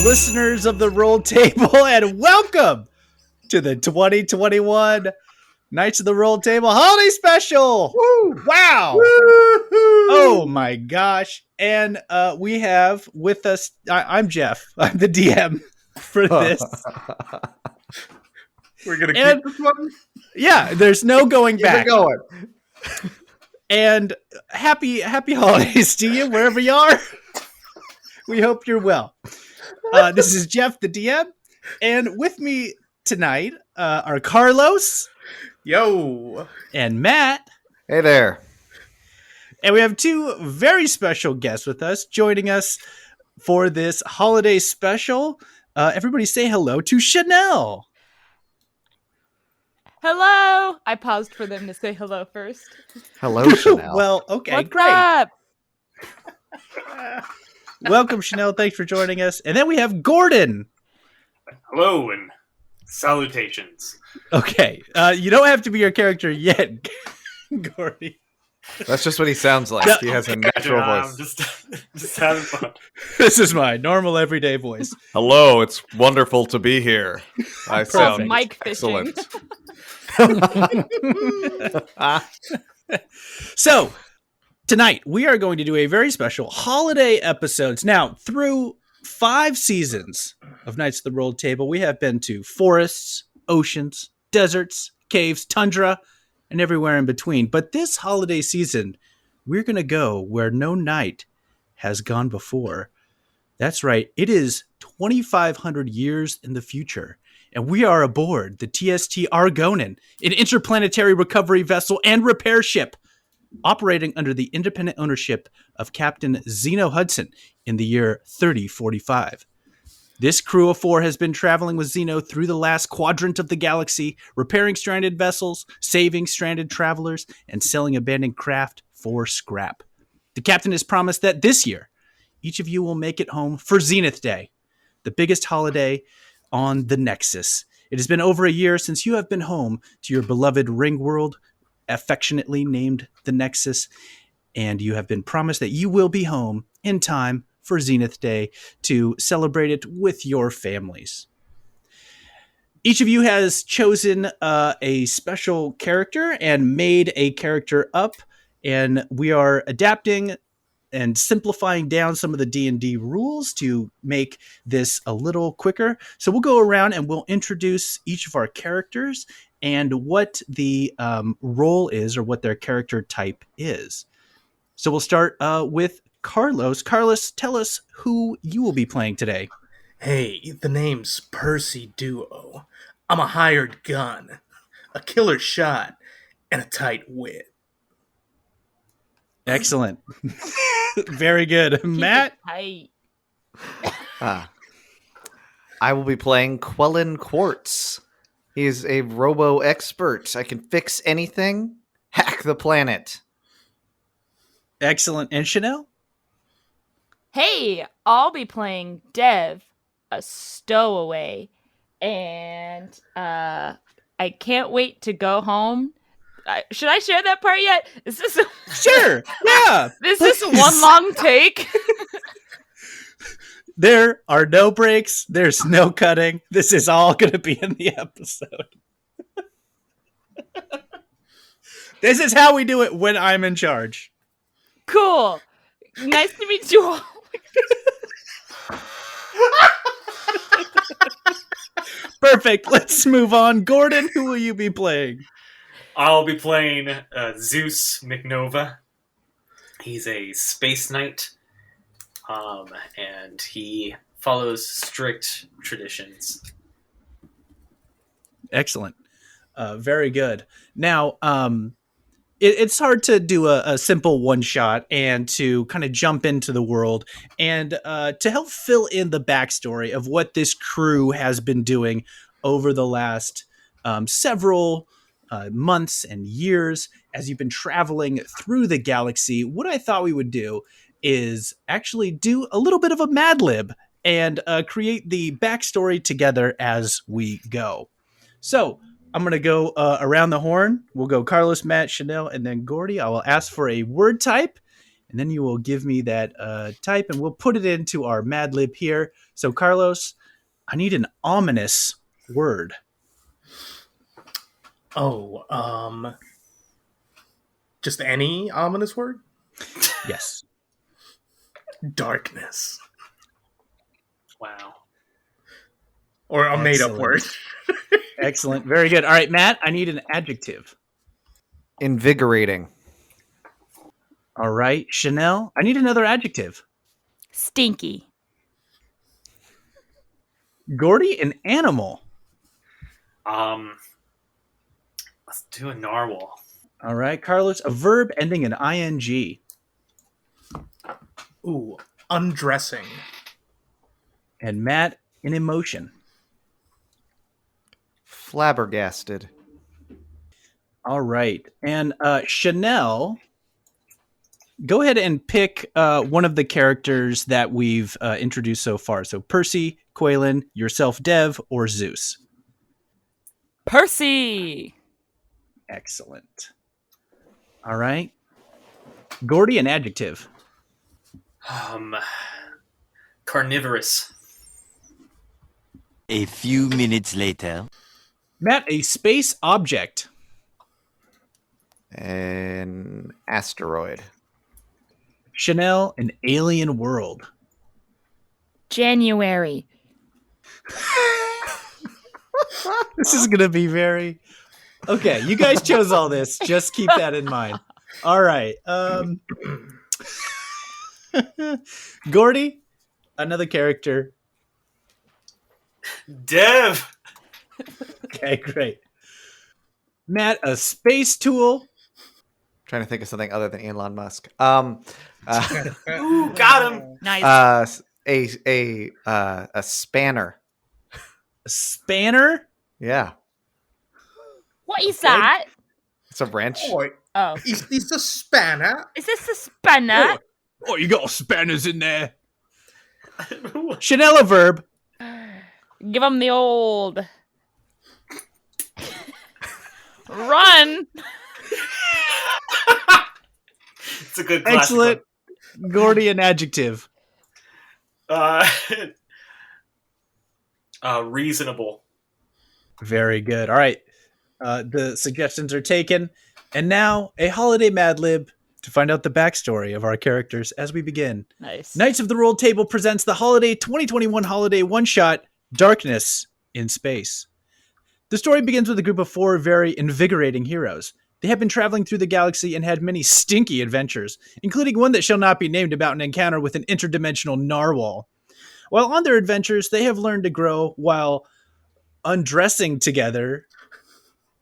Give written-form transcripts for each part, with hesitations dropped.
listeners of the Roll Table, and welcome to the 2021 Knights of the Roll Table Holiday Special. Woo! Wow! Woo-hoo! Oh my gosh! And we have with us. I'm Jeff. I'm the DM for this. We're gonna keep this one. Yeah, there's no going back. Keep it going. And happy holidays to you wherever you are. We hope you're well. This is Jeff, the DM, and with me tonight are Carlos. Yo. And Matt. Hey there. And we have two very special guests with us, joining us for this holiday special. Everybody say hello to Chanel. Hello! I paused for them to say hello first. Hello, Chanel. Well, okay, What's great. up? Welcome, Chanel. Thanks for joining us. And then we have Gordon. Hello and salutations. Okay, you don't have to be your character yet, Gordy. That's just what he sounds like. He has a natural voice. Just having fun. This is my normal everyday voice. Hello, it's wonderful to be here. I sound Mic fishing. excellent. So, tonight we are going to do a very special holiday episodes. Now, through 5 seasons of Knights of the Roll Table, we have been to forests, oceans, deserts, caves, tundra, and everywhere in between. But this holiday season, we're going to go where no knight has gone before. That's right. It is 2,500 years in the future. And we are aboard the TST Argonin, an interplanetary recovery vessel and repair ship operating under the independent ownership of Captain Zeno Hudson in the year 3045. This crew of 4 has been traveling with Zeno through the last quadrant of the galaxy, repairing stranded vessels, saving stranded travelers, and selling abandoned craft for scrap. The captain has promised that this year, each of you will make it home for Zenith Day, the biggest holiday on the Nexus. It has been over a year since you have been home to your beloved ring world, affectionately named the Nexus, and you have been promised that you will be home in time for Zenith Day to celebrate it with your families. Each of you has chosen a special character and made a character up, and we are adapting and simplifying down some of the D&D rules to make this a little quicker. So we'll go around and we'll introduce each of our characters and what the role is or what their character type is. So we'll start with Carlos. Carlos, tell us who you will be playing today. Hey, the name's Percy Duo. I'm a hired gun, a killer shot, and a tight wit. Excellent. Very good. Matt? Hi. I will be playing Quellen Quartz. He's a robo expert. I can fix anything, hack the planet. Excellent. And Chanel? Hey, I'll be playing Dev, a stowaway, and I can't wait to go home. Should I share that part yet? Is this Sure. Yeah. Is this one long take? There are no breaks. There's no cutting. This is all going to be in the episode. This is how we do it when I'm in charge. Cool. Nice to meet you all. Perfect. Let's move on. Gordon, who will you be playing? I'll be playing Zeus McNova. He's a space knight, and he follows strict traditions. Excellent. Very good. Now, it's hard to do a simple one shot and to kind of jump into the world and to help fill in the backstory of what this crew has been doing over the last several months and years as you've been traveling through the galaxy. What I thought we would do is actually do a little bit of a Mad Lib and create the backstory together as we go. So I'm going to go around the horn. We'll go Carlos, Matt, Chanel, and then Gordy. I will ask for a word type, And then you will give me that type, and we'll put it into our Mad Lib here. So, Carlos, I need an ominous word. Oh, just any ominous word? Yes. Darkness. Wow. Or a made-up Excellent. word. Excellent. Very good. All right, Matt, I need an adjective. Invigorating. All right, Chanel, I need another adjective. Stinky. Gordy, an animal. Let's do a narwhal. All right, Carlos, a verb ending in ing. Ooh, undressing. And Matt, an emotion. Flabbergasted. All right, and Chanel, go ahead and pick one of the characters that we've introduced so far. So Percy, Quaylen, yourself, Dev, or Zeus. Percy. Excellent. All right. Gordy, an adjective. Carnivorous. A few minutes later. Matt, a space object. An asteroid. Chanel, an alien world. January. This is going to be very... Okay, you guys chose all this. Just keep that in mind. All right. Gordy, another character. Dev. Okay, great. Matt, a space tool. Trying to think of something other than Elon Musk. Ooh, got him. Nice. A spanner. A spanner. Yeah, What is that? it's a wrench. Oh. Is this a spanner? Is this a spanner? Oh, you got spanners in there. Chanel, a verb. Give him the old. Run. It's a good classic Excellent. Gordy, an adjective. one. Reasonable. Very good. All right. The suggestions are taken. And now a holiday Mad Lib to find out the backstory of our characters as we begin. Nice. Knights of the Rolled Table presents the holiday 2021 holiday one-shot, Darkness in Space. The story begins with a group of 4 very invigorating heroes. They have been traveling through the galaxy and had many stinky adventures, including one that shall not be named about an encounter with an interdimensional narwhal. While on their adventures, they have learned to grow while undressing together.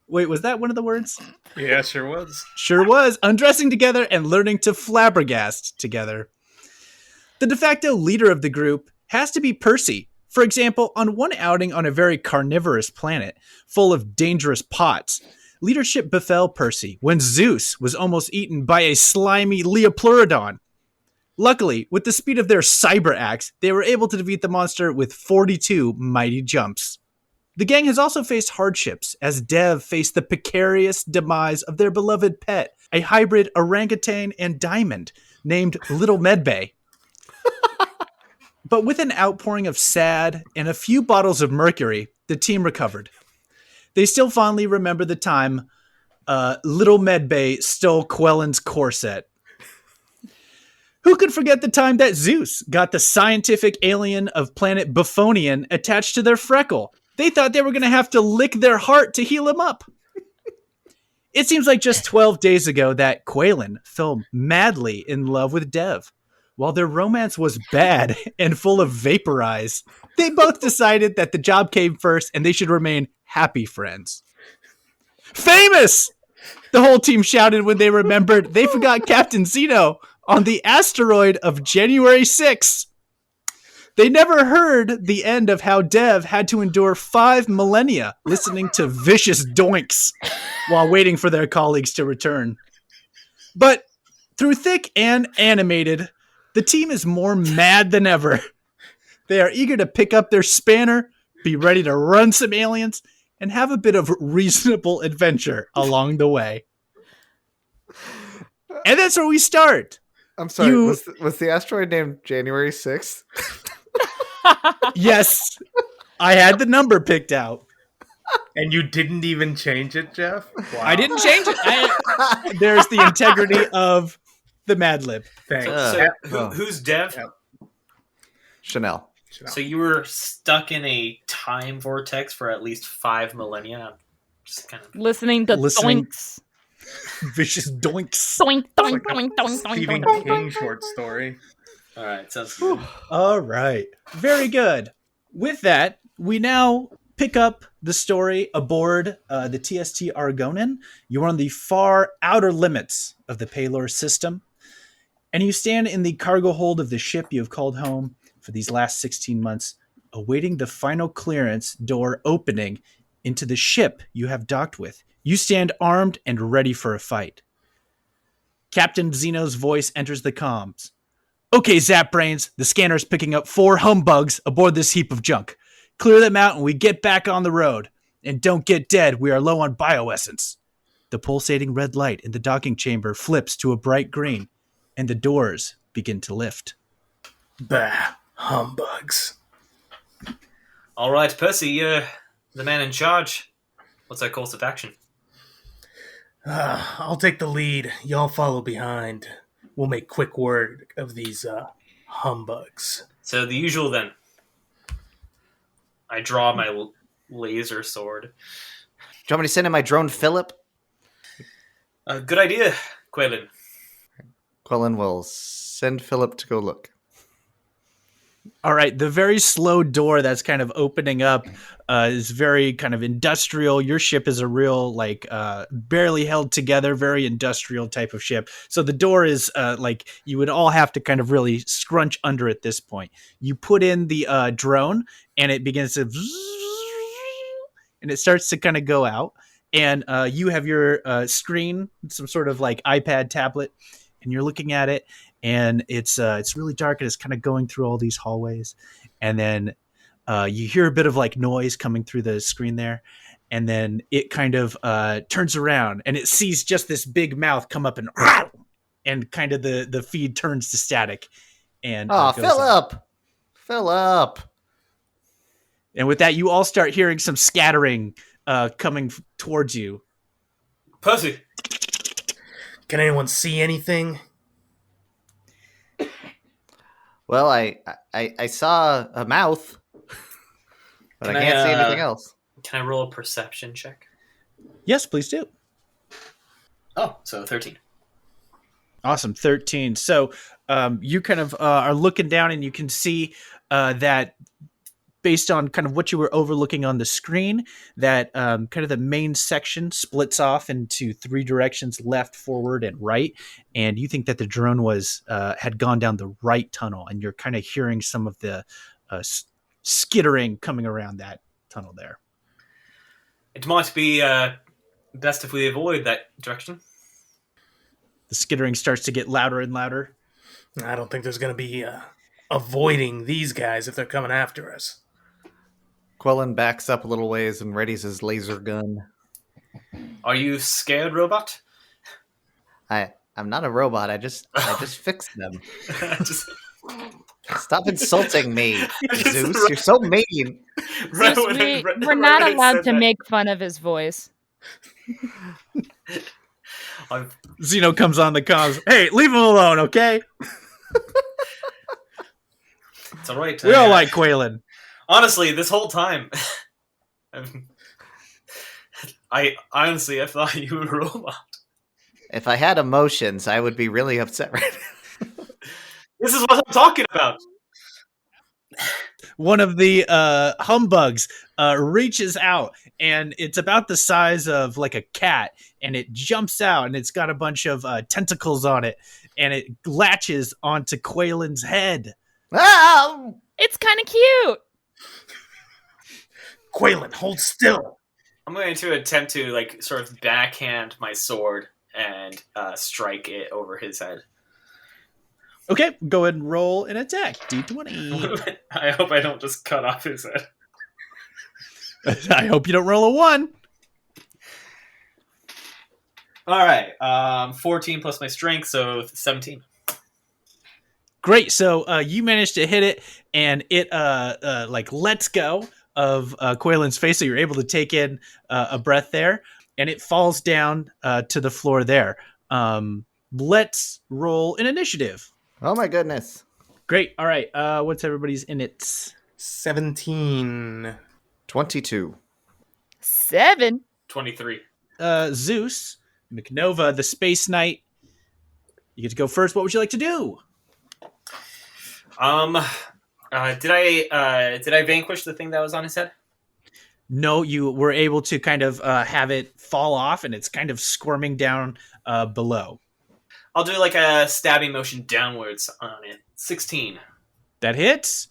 Wait, was that one of the words? Yeah, sure was. Sure was. Undressing together and learning to flabbergast together. The de facto leader of the group has to be Percy. For example, on one outing on a very carnivorous planet full of dangerous pots, leadership befell Percy when Zeus was almost eaten by a slimy Leopleurodon. Luckily, with the speed of their cyber axe, they were able to defeat the monster with 42 mighty jumps. The gang has also faced hardships, as Dev faced the precarious demise of their beloved pet, a hybrid orangutan and diamond named Little Medbay. But with an outpouring of sad and a few bottles of mercury, the team recovered. They still fondly remember the time Little Medbay stole Quellen's corset. Who could forget the time that Zeus got the scientific alien of planet Buffonian attached to their freckle? They thought they were going to have to lick their heart to heal him up. It seems like just 12 days ago that Quaylen fell madly in love with Dev. While their romance was bad and full of vaporize, they both decided that the job came first and they should remain happy friends. Famous! The whole team shouted when they remembered they forgot Captain Zeno on the asteroid of January 6th. They never heard the end of how Dev had to endure 5 millennia listening to vicious doinks while waiting for their colleagues to return. But through thick and animated, the team is more mad than ever. They are eager to pick up their spanner, be ready to run some aliens, and have a bit of reasonable adventure along the way. And that's where we start. I'm sorry. You- Was the asteroid named January 6th? Yes, I had the number picked out. And you didn't even change it, Jeff? Wow. I didn't change it. There's the integrity of the Mad Lib. Thanks. Who's Dev? Yeah. Chanel. So you were stuck in a time vortex for at least 5 millennia. Just kind of. Listening to Listening- doinks. Vicious doinks. Doink, It's doink, like doink, a doink, doink, Stephen doink, King doink. short story. All right, sounds good. All right. Very good. With that, we now pick up the story aboard the TST Argonin. You are on the far outer limits of the Palor system, and you stand in the cargo hold of the ship you have called home for these last 16 months, awaiting the final clearance door opening into the ship you have docked with. You stand armed and ready for a fight. Captain Zeno's voice enters the comms. Okay, Zap Brains, the scanner's picking up 4 humbugs aboard this heap of junk. Clear them out and we get back on the road. And don't get dead, we are low on bioessence. The pulsating red light in the docking chamber flips to a bright green, and the doors begin to lift. Bah, humbugs. All right, Percy, you're the man in charge. What's our course of action? I'll take the lead. Y'all follow behind. We'll make quick work of these humbugs. So the usual then. I draw my laser sword. Do you want me to send in my drone, Philip? Good idea, Quaylen. Quellen will send Philip to go look. All right, the very slow door that's kind of opening up is very kind of industrial. Your ship is a real, like, barely held together, very industrial type of ship. So the door is like you would all have to kind of really scrunch under at this point. You put in the drone, and it begins to, and it starts to kind of go out. And you have your screen, some sort of like iPad tablet, and you're looking at it. And it's really dark, and it's kind of going through all these hallways, and then you hear a bit of like noise coming through the screen there, and then it kind of turns around and it sees just this big mouth come up and kind of the feed turns to static. And Oh, goes out. Philip! And with that, you all start hearing some scattering coming towards you. Percy! Can anyone see anything? Well, I saw a mouth, but Can I can't I, see anything else. Can I roll a perception check? Yes, please do. Oh, so 13. Awesome. 13. So you kind of are looking down, and you can see that based on kind of what you were overlooking on the screen, that kind of the main section splits off into 3 directions, left, forward, and right. And you think that the drone was had gone down the right tunnel, and you're kind of hearing some of the skittering coming around that tunnel there. It might be best if we avoid that direction. The skittering starts to get louder and louder. I don't think there's going to be avoiding these guys if they're coming after us. Quellen backs up a little ways and readies his laser gun. Are you scared, robot? I'm not a robot. I just fix them. Just Stop insulting me, Just Zeus. right- You're so mean. right Zeus, when I- right we're when not I allowed said to that, make fun of his voice. I'm- Zeno comes on the comms. Hey, leave him alone, okay? It's all right. We all like Quaylen. Honestly, this whole time, I thought you were a robot. If I had emotions, I would be really upset right now. This is what I'm talking about. One of the humbugs reaches out, and it's about the size of like a cat, and it jumps out, and it's got a bunch of tentacles on it, and it latches onto Quaylen's head. Ah! It's kind of cute. Quaylen, hold still. I'm going to attempt to like sort of backhand my sword and strike it over his head. Okay, go ahead and roll an attack. D20. I hope I don't just cut off his head. I hope you don't roll a 1. All right, 14 plus my strength, so 17. Great. So you managed to hit it, and it like lets go of Quaylen's face, so you're able to take in a breath there, and it falls down to the floor there. Let's roll an initiative. Oh my goodness. Great. All right. What's everybody's in it? 17. 22. 7. 23. Zeus, McNova, the Space Knight. You get to go first. What would you like to do? Did I vanquish the thing that was on his head? No, you were able to kind of have it fall off, and it's kind of squirming down below. I'll do like a stabbing motion downwards on it. 16. That hits.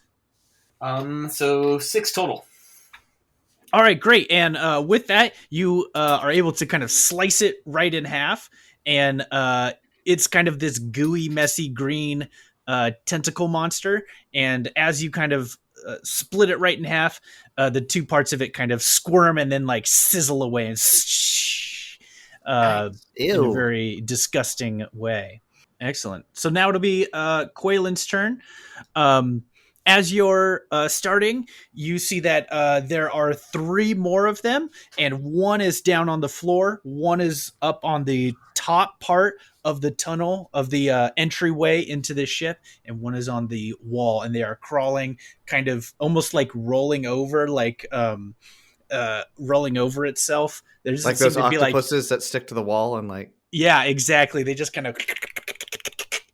So 6 total. All right, great. And with that, you are able to kind of slice it right in half, and it's kind of this gooey, messy green tentacle monster. And as you kind of split it right in half, the two parts of it kind of squirm and then like sizzle away and in a very disgusting way. Excellent. So now it'll be Quaylen's turn. As you're starting, you see that there are 3 more of them, and one is down on the floor, one is up on the top part of the tunnel of the entryway into the ship, and one is on the wall, and they are crawling, kind of almost like rolling over, like rolling over itself. There's Like those octopuses that stick to the wall and like... Yeah, exactly. They just kind of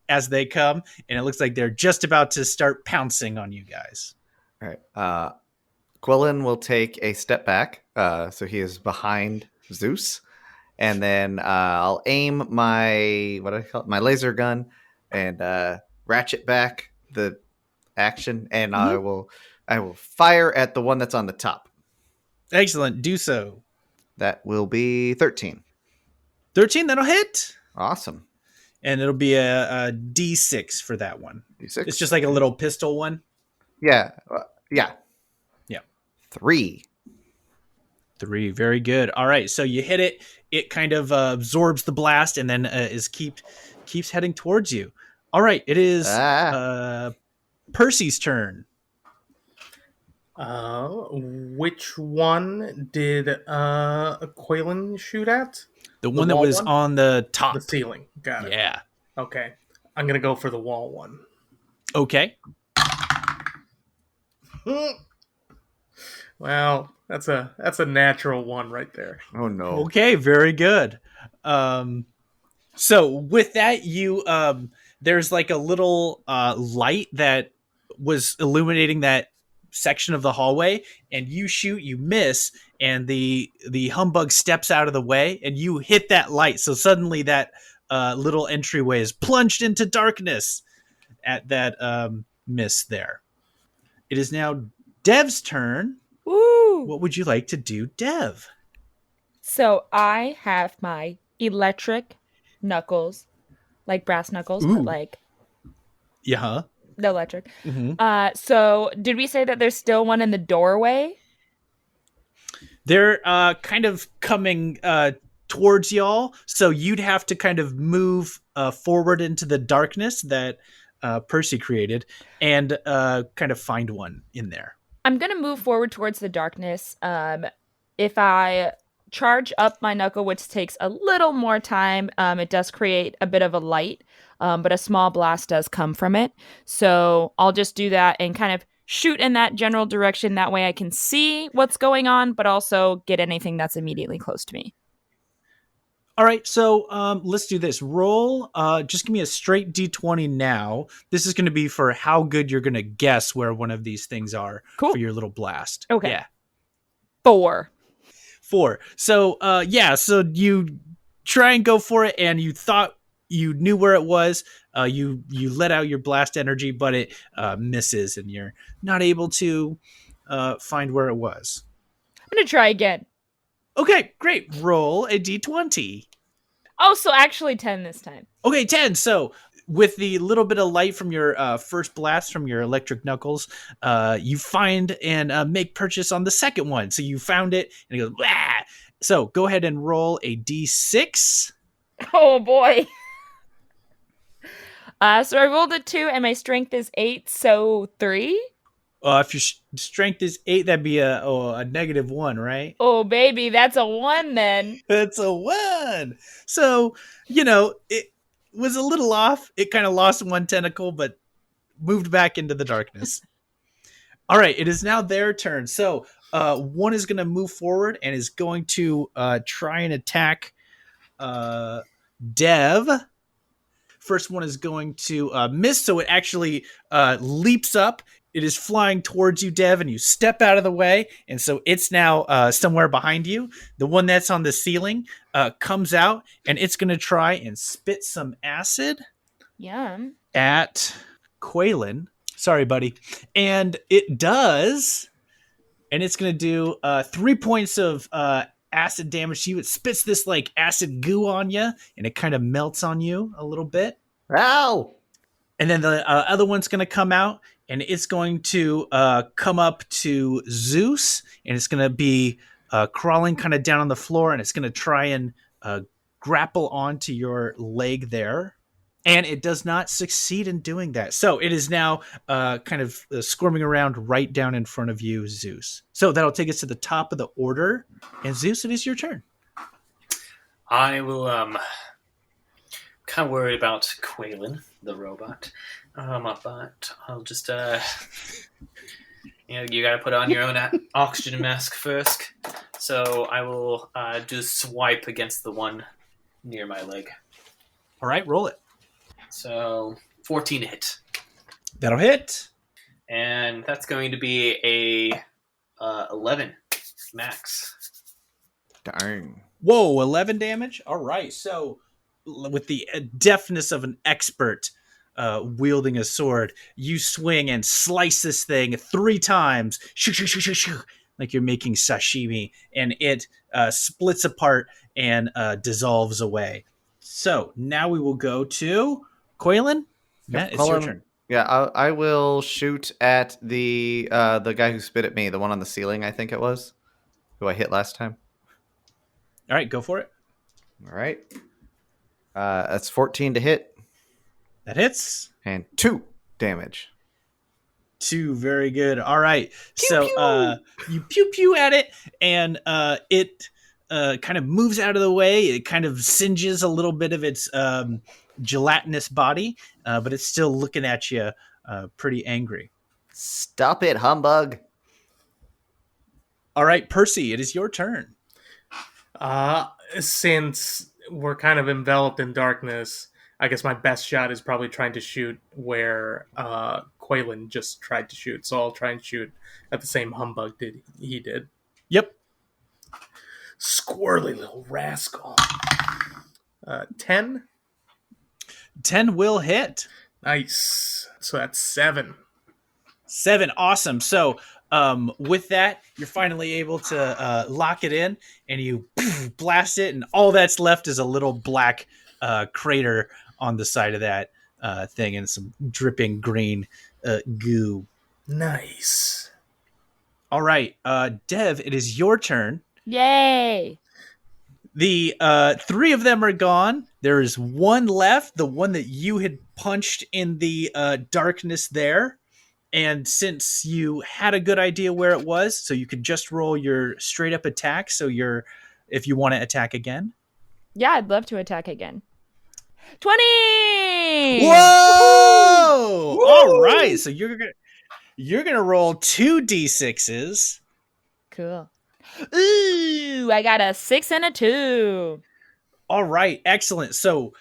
as they come, and it looks like they're just about to start pouncing on you guys. All right. Quillen will take a step back, so he is behind Zeus, and then I'll aim my my laser gun and ratchet back the action, and I will fire at the one that's on the top. Excellent. Do so. That will be 13. 13. That'll hit. Awesome. And it'll be a D6 for that one. D6. It's just like a little pistol one. Yeah. Yeah. 3. 3. Very good. All right. So you hit it. It kind of absorbs the blast and then keeps heading towards you. All right. It is Percy's turn. Which one did Quaylen shoot at? The one that was on the top. The ceiling. Got it. Yeah. Okay. I'm going to go for the wall one. Okay. Well, that's a natural one right there. Oh, no. Okay. Very good. So with that, you there's like a little light that was illuminating that section of the hallway, and you shoot, you miss, and the humbug steps out of the way, and you hit that light. So suddenly that little entryway is plunged into darkness at that miss there. It is now Dev's turn. Woo! What would you like to do, Dev? So I have my electric knuckles, like brass knuckles, Ooh. but like Yeah. the electric. Mm-hmm. So did we say that there's still one in the doorway? They're kind of coming towards y'all, so you'd have to kind of move forward into the darkness that Percy created and kind of find one in there. I'm going to move forward towards the darkness. If I charge up my knuckle, which takes a little more time, it does create a bit of a light, but a small blast does come from it. So I'll just do that and kind of shoot in that general direction. That way I can see what's going on, but also get anything that's immediately close to me. All right, so let's do this. Roll, just give me a straight D20 now. This is going to be for how good you're going to guess where one of these things are Cool. for your little blast. Okay. Yeah. 4. 4. So, so you try and go for it, and you thought you knew where it was. You let out your blast energy, but it misses, and you're not able to find where it was. I'm going to try again. Okay, great. Roll a D20. Oh, so actually 10 this time. Okay, 10. So with the little bit of light from your first blast from your electric knuckles, you find and make purchase on the second one. So you found it, and it goes, blah! So go ahead and roll a D6. Oh, boy. So I rolled a 2 and my strength is 8, so 3. If your strength is 8, that'd be a -1, right? Oh, baby, that's a 1 then. It's a 1. So, it was a little off. It kind of lost one tentacle, but moved back into the darkness. All right, it is now their turn. So, one is going to move forward and is going to try and attack Dev. First one is going to miss, so it actually leaps up. It is flying towards you, Dev, and you step out of the way, and so it's now somewhere behind you. The one that's on the ceiling comes out, and it's going to try and spit some acid Yum. at Quaylen. Sorry, buddy. And it does, and it's going to do 3 points of acid damage to you. It spits this like acid goo on you, and it kind of melts on you a little bit. Ow! And then the other one's going to come out, and it's going to come up to Zeus, and it's going to be crawling kind of down on the floor, and it's going to try and grapple onto your leg there. And it does not succeed in doing that. So it is now kind of squirming around right down in front of you, Zeus. So that'll take us to the top of the order. And Zeus, it is your turn. I will kind of worried about Quaylen, the robot. But I'll just you gotta put on your own oxygen mask first. So I will do a swipe against the one near my leg. All right, roll it. So 14 to hit. That'll hit. And that's going to be a 11 max. Darn. Whoa, 11 damage? All right. So with the deftness of an expert wielding a sword, you swing and slice this thing 3 times. Shoo, shoo, shoo, shoo, shoo, like you're making sashimi. And it splits apart and dissolves away. So now we will go to Quaylen. Matt, it's your turn. Yeah, I will shoot at the guy who spit at me, the one on the ceiling, I think it was, who I hit last time. All right, go for it. All right. That's 14 to hit. That hits. And 2 damage. 2, very good. All right. Pew, so pew. you pew at it, and it kind of moves out of the way. It kind of singes a little bit of its gelatinous body, but it's still looking at you pretty angry. Stop it, humbug. All right, Percy, it is your turn. Since we're kind of enveloped in darkness, I guess my best shot is probably trying to shoot where Quaylen just tried to shoot. So I'll try and shoot at the same humbug he did. Yep. Squirrely little rascal. 10. 10 will hit. Nice. So that's 7. 7, awesome. So with that, you're finally able to lock it in, and you blast it, and all that's left is a little black crater on the side of that thing, and some dripping green goo. Nice. All right, Dev, it is your turn. Yay! The 3 of them are gone. There is one left, the one that you had punched in the darkness there. And since you had a good idea where it was, so you could just roll your straight up attack. So if you want to attack again. Yeah, I'd love to attack again. 20! Whoa! Woo! All right, so you're gonna roll 2 d6s. Cool. Ooh, I got a 6 and a 2. All right, excellent. So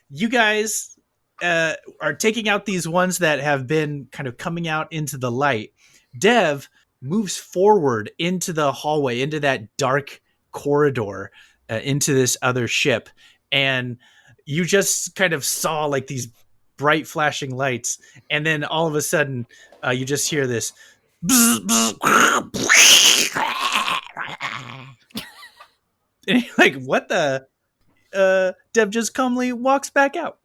you guys are taking out these ones that have been kind of coming out into the light. Dev moves forward into the hallway, into that dark corridor, into this other ship, and you just kind of saw like these bright flashing lights, and then all of a sudden you just hear this and you're like, what the? Dev just calmly walks back out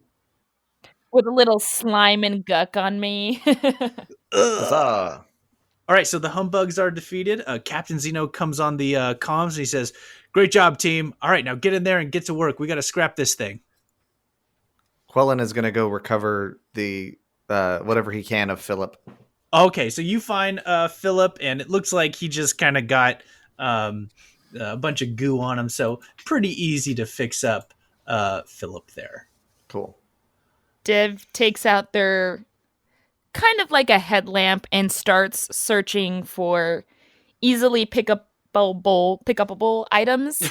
with a little slime and guck on me. Huzzah. All right, so the humbugs are defeated. Captain Zeno comes on the comms and he says, "Great job, team. All right, now get in there and get to work. We got to scrap this thing." Quellen is going to go recover the whatever he can of Philip. Okay, so you find Philip, and it looks like he just kind of got a bunch of goo on him, so pretty easy to fix up Philip there. Cool. Dev takes out their kind of like a headlamp and starts searching for easily pickupable items.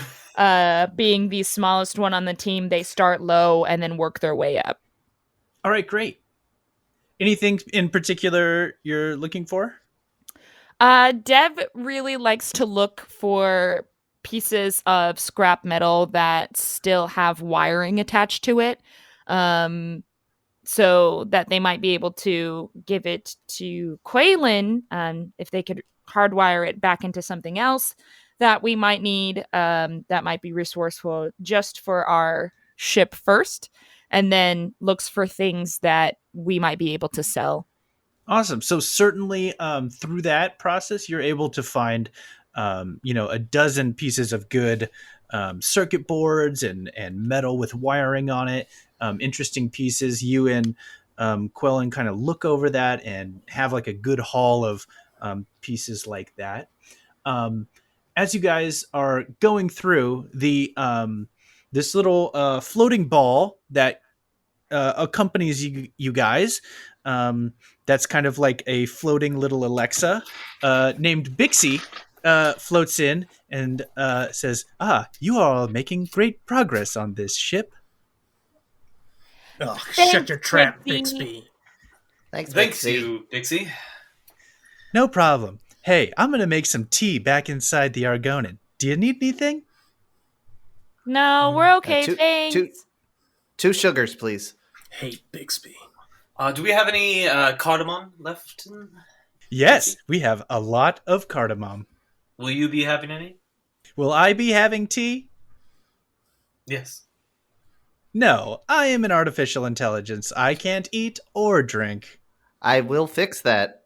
Being the smallest one on the team, they start low and then work their way up. All right, great. Anything in particular you're looking for? Dev really likes to look for pieces of scrap metal that still have wiring attached to it, so that they might be able to give it to Quaylen, if they could hardwire it back into something else that we might need, that might be resourceful just for our ship first, and then looks for things that we might be able to sell. Awesome. So certainly through that process, you're able to find, a dozen pieces of good circuit boards and metal with wiring on it. Interesting pieces. You and Quellen kind of look over that and have like a good haul of pieces like that. As you guys are going through this little floating ball that accompanies you guys, that's kind of like a floating little Alexa named Bixie, floats in and says, you are all making great progress on this ship. Oh, Thanks, shut your trap, Bixby. Bixby. Thanks, Thanks, Bixby. you, Dixie. No problem. Hey, I'm going to make some tea back inside the Argonin. Do you need anything? No, we're okay, two- thanks. Two sugars, please. Hey, Bixby. Do we have any cardamom left? Yes, we have a lot of cardamom. Will you be having any? Will I be having tea? Yes. No, I am an artificial intelligence. I can't eat or drink. I will fix that.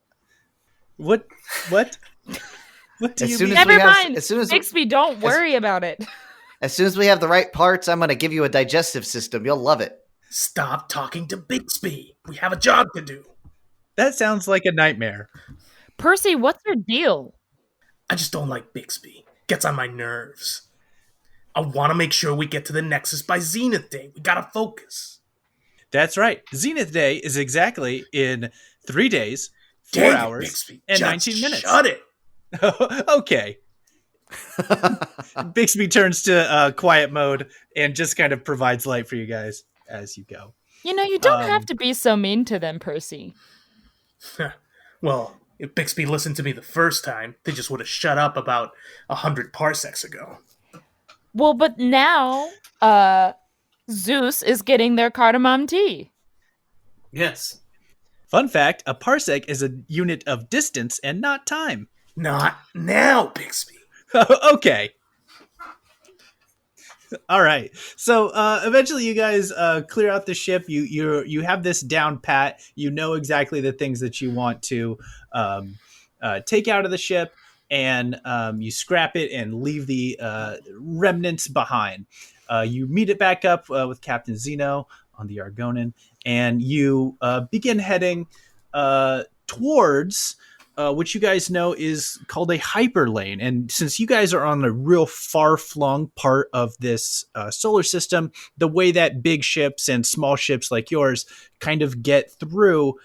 What? What do As you soon mean? as we Never have- mind. as soon as- Bixby, don't worry about it. As soon as we have the right parts, I'm going to give you a digestive system. You'll love it. Stop talking to Bixby. We have a job to do. That sounds like a nightmare. Percy, what's your deal? I just don't like Bixby. Gets on my nerves. I want to make sure we get to the Nexus by Zenith Day. We gotta focus. That's right. Zenith Day is exactly in 3 days, 4 Dang it, hours, Bixby. and Just 19 minutes. Shut it. Okay. Bixby turns to quiet mode and just kind of provides light for you guys as you go. You know, you don't have to be so mean to them, Percy. Well, if Bixby listened to me the first time, they just would have shut up about 100 parsecs ago. Well, but now, Zeus is getting their cardamom tea. Yes. Fun fact, a parsec is a unit of distance and not time. Not now, Bixby. Okay. All right. So eventually you guys clear out the ship. You have this down pat. You know exactly the things that you want to take out of the ship, and you scrap it and leave the remnants behind. You meet it back up with Captain Zeno on the Argonin, and you begin heading towards which you guys know is called a hyperlane. And since you guys are on a real far-flung part of this solar system, the way that big ships and small ships like yours kind of get through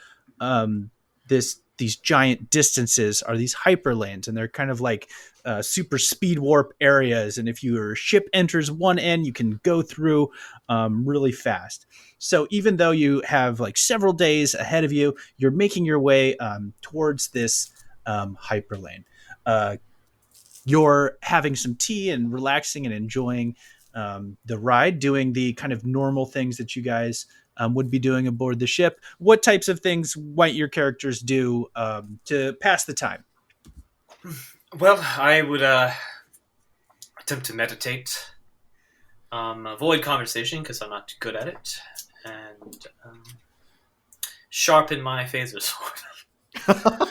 these giant distances are these hyperlanes, and they're kind of like super speed warp areas. And if your ship enters one end, you can go through really fast. So even though you have like several days ahead of you, you're making your way towards this hyperlane. You're having some tea and relaxing and enjoying the ride, doing the kind of normal things that you guys would be doing aboard the ship. What types of things might your characters do to pass the time? Well, I would attempt to meditate, avoid conversation because I'm not too good at it, and sharpen my phaser sword.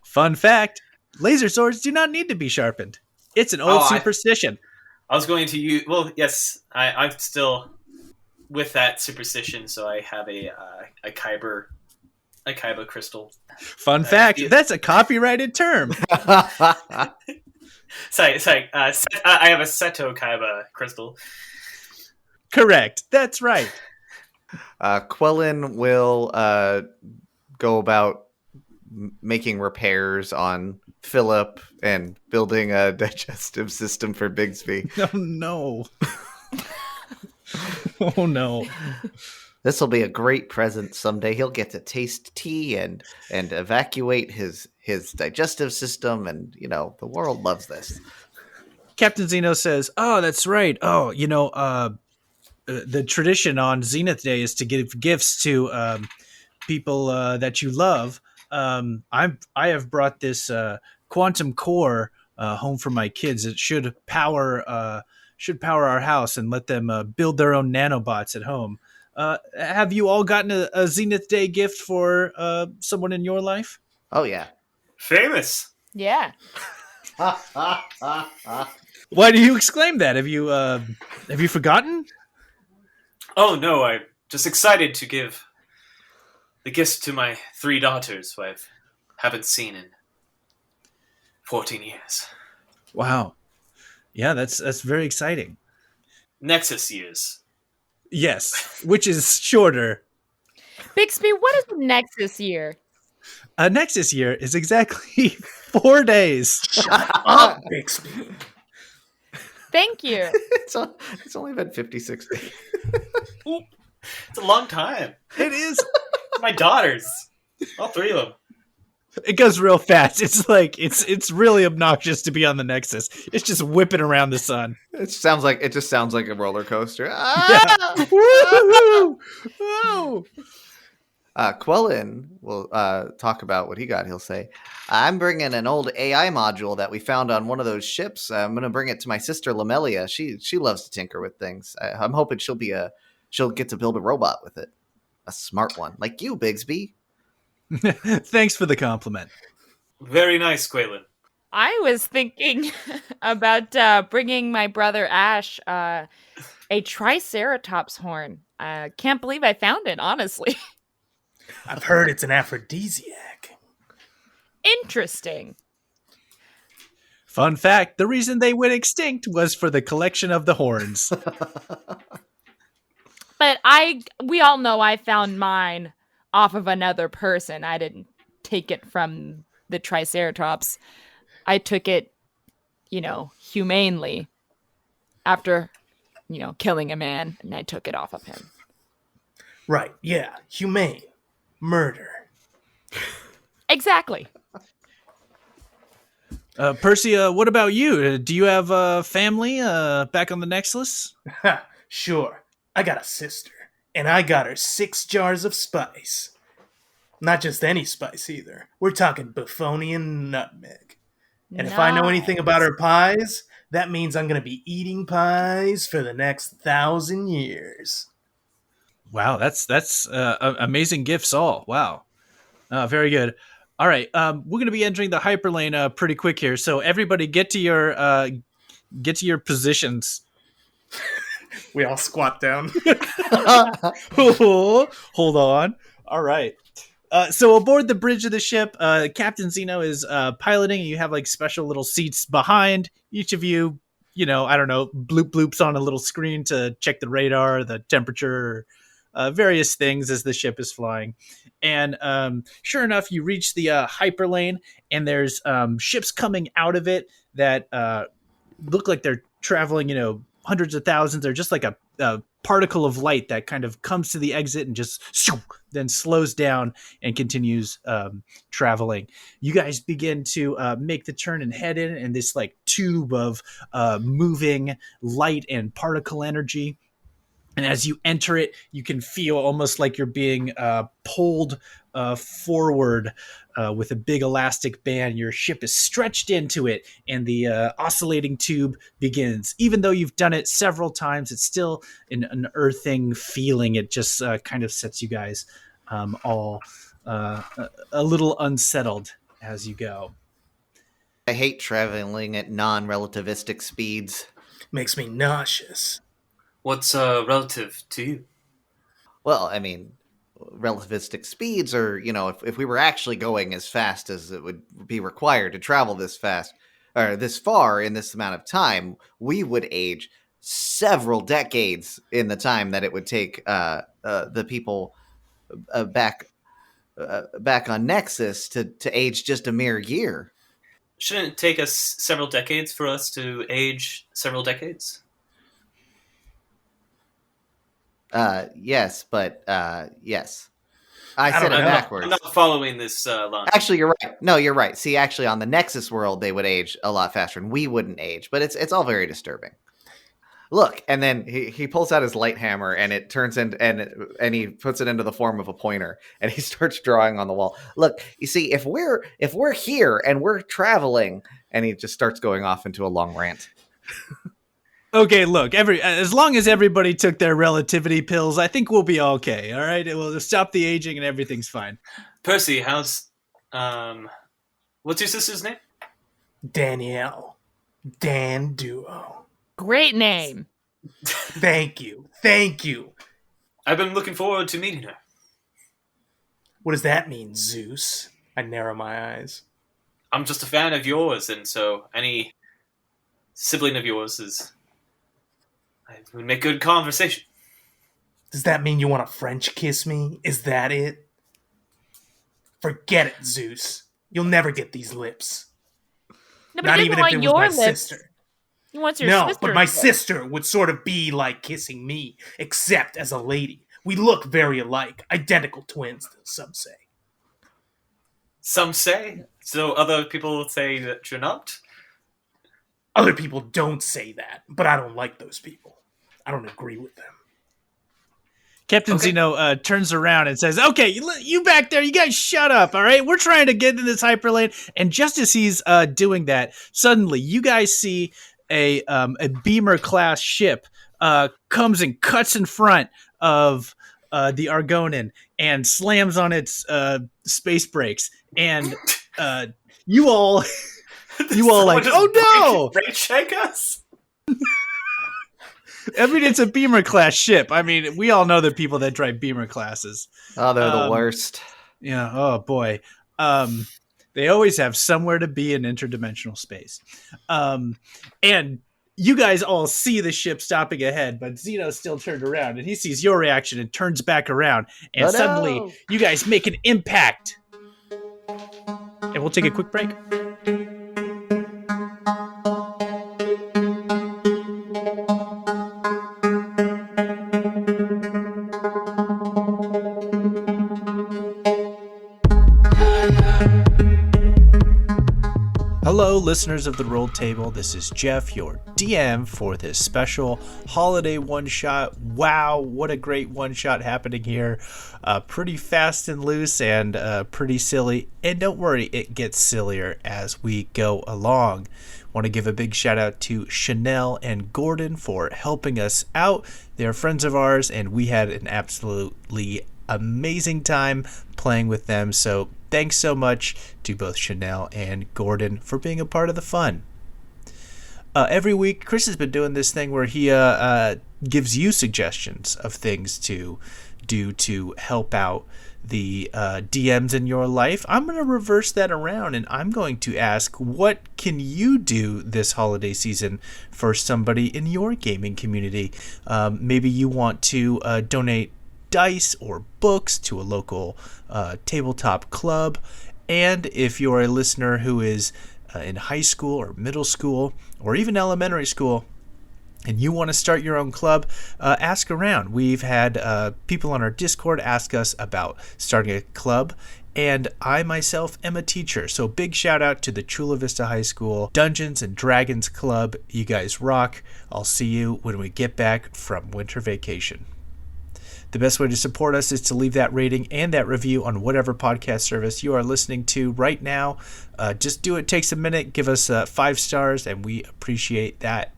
Fun fact, laser swords do not need to be sharpened. It's an old Oh, superstition. I was going to use... Well, yes, I'm still... with that superstition, so I have a kyber crystal. Fun fact, that's a copyrighted term. Sorry. I have a Seto Kaiba crystal. Correct. That's right. Quellen will go about making repairs on Philip and building a digestive system for Bigsby. Oh, no. Oh, no. This will be a great present someday. He'll get to taste tea and evacuate his digestive system, and the world loves this. Captain Zeno says, "Oh, that's right. Oh, the tradition on Zenith Day is to give gifts to people that you love. I have brought this quantum core home for my kids. It should power our house and let them build their own nanobots at home. Have you all gotten a Zenith Day gift for someone in your life?" Oh yeah, Famous. Yeah. Why do you exclaim that? Have you forgotten? Oh no, I'm just excited to give the gifts to my 3 daughters who I haven't seen in 14 years. Wow. Yeah, that's very exciting. Nexus years. Yes, which is shorter. Bixby, what is the Nexus year? A Nexus year is exactly 4 days. Up, Bixby. Thank you. It's only been 56 days. It's a long time. It is. My daughters. All 3 of them. It goes real fast. It's like it's really obnoxious to be on the Nexus. It's just whipping around the sun. It just sounds like a roller coaster. Yeah. Woo-hoo! Woo! Quellen will talk about what he got. He'll say, "I'm bringing an old AI module that we found on one of those ships. I'm going to bring it to my sister Lamelia. She loves to tinker with things. I'm hoping she'll get to build a robot with it, a smart one like you, Bigsby." Thanks for the compliment. Very nice, Quaylen. I was thinking about bringing my brother Ash a Triceratops horn. Can't believe I found it, honestly. I've heard it's an aphrodisiac. Interesting. Fun fact, the reason they went extinct was for the collection of the horns. But we all know I found mine off of another person. I didn't take it from the Triceratops. I took it, humanely after, killing a man, and I took it off of him. Right, yeah. Humane. Murder. Exactly. Percy, what about you? Do you have a family back on the Nexus? Ha, sure. I got a sister, and I got her 6 jars of spice. Not just any spice either. We're talking Buffonian nutmeg. And if I know anything about her pies, that means I'm going to be eating pies for the next 1,000 years. Wow, that's amazing gifts all. Wow. Very good. All right, we're going to be entering the hyperlane pretty quick here. So everybody get to your positions. We all squat down. Hold on. All right. So aboard the bridge of the ship, Captain Zeno is piloting, and you have like special little seats behind each of you. I don't know, bloops on a little screen to check the radar, the temperature, various things as the ship is flying. And sure enough, you reach the hyperlane, and there's ships coming out of it that look like they're traveling, hundreds of thousands. They're just like a particle of light that kind of comes to the exit and just then slows down and continues traveling. You guys begin to make the turn and head in this like tube of moving light and particle energy. And as you enter it, you can feel almost like you're being pulled forward with a big elastic band. Your ship is stretched into it, and the oscillating tube begins. Even though you've done it several times, it's still an earthing feeling. It just kind of sets you guys all a little unsettled as you go. I hate traveling at non-relativistic speeds. Makes me nauseous. What's relative to you? Well, I mean, relativistic speeds are, if we were actually going as fast as it would be required to travel this fast or this far in this amount of time, we would age several decades in the time that it would take the people back on Nexus to age just a mere year. Shouldn't it take us several decades for us to age several decades? Yes, but yes. I said it know. backwards. I'm not following this line. Actually, you're right. No, you're right. See, actually, on the Nexus world, they would age a lot faster, and we wouldn't age. But it's all very disturbing. Look, and then he pulls out his light hammer, and it turns into and he puts it into the form of a pointer, and he starts drawing on the wall. Look, you see, if we're here and we're traveling, and he just starts going off into a long rant. Okay, look, as long as everybody took their relativity pills, I think we'll be okay. All right, it will stop the aging and everything's fine. Percy, how's what's your sister's name? Danielle. Dan Duo. Great name. Thank you. I've been looking forward to meeting her. What does that mean, Zeus? I narrow my eyes. I'm just a fan of yours, and so any sibling of yours would make good conversation. Does that mean you want to French kiss me? Is that it? Forget it, Zeus. You'll never get these lips. No, but Not he even doesn't if it want was your my lips. sister. He wants your No, sister. but my lips. sister would sort of be like kissing me, except as a lady. We look very alike. Identical twins, some say. Some say. So other people say that you're not? Other people don't say that, but I don't like those people. I don't agree with them. Captain Okay. Zeno turns around and says, "Okay, you back there, you guys shut up, all right? We're trying to get in this hyperlane." And just as he's doing that, suddenly you guys see a Beamer-class ship comes and cuts in front of the Argonin and slams on its space brakes. And you all like, "Oh, no!" Brake check us? I mean, it's a Beamer-class ship. I mean, we all know the people that drive Beamer classes. Oh, they're the worst. Yeah. Oh boy. They always have somewhere to be in interdimensional space. And you guys all see the ship stopping ahead, but Zeno's still turned around and he sees your reaction and turns back around. And Oh, no. suddenly you guys make an impact. And we'll take a quick break. Hello, listeners of the Roll Table. This is Jeff, your DM for this special holiday one-shot. Wow, what a great one-shot happening here. Pretty fast and loose and pretty silly. And don't worry, it gets sillier as we go along. Want to give a big shout out to Chanel and Gordon for helping us out. They're friends of ours, and we had an absolutely amazing time playing with them. So thanks so much to both Chanel and Gordon for being a part of the fun. Every week, Chris has been doing this thing where he gives you suggestions of things to do to help out the DMs in your life. I'm going to reverse that around, and I'm going to ask, what can you do this holiday season for somebody in your gaming community? Maybe you want to donate dice or books to a local tabletop club. And if you're a listener who is in high school or middle school or even elementary school and you want to start your own club, ask around. We've had people on our Discord ask us about starting a club, and I myself am a teacher, so big shout out to the Chula Vista High School Dungeons and Dragons Club. You guys rock. I'll see you when we get back from winter vacation. The best way to support us is to leave that rating and that review on whatever podcast service you are listening to right now. Just do it. Takes a minute. Give us 5 stars, and we appreciate that.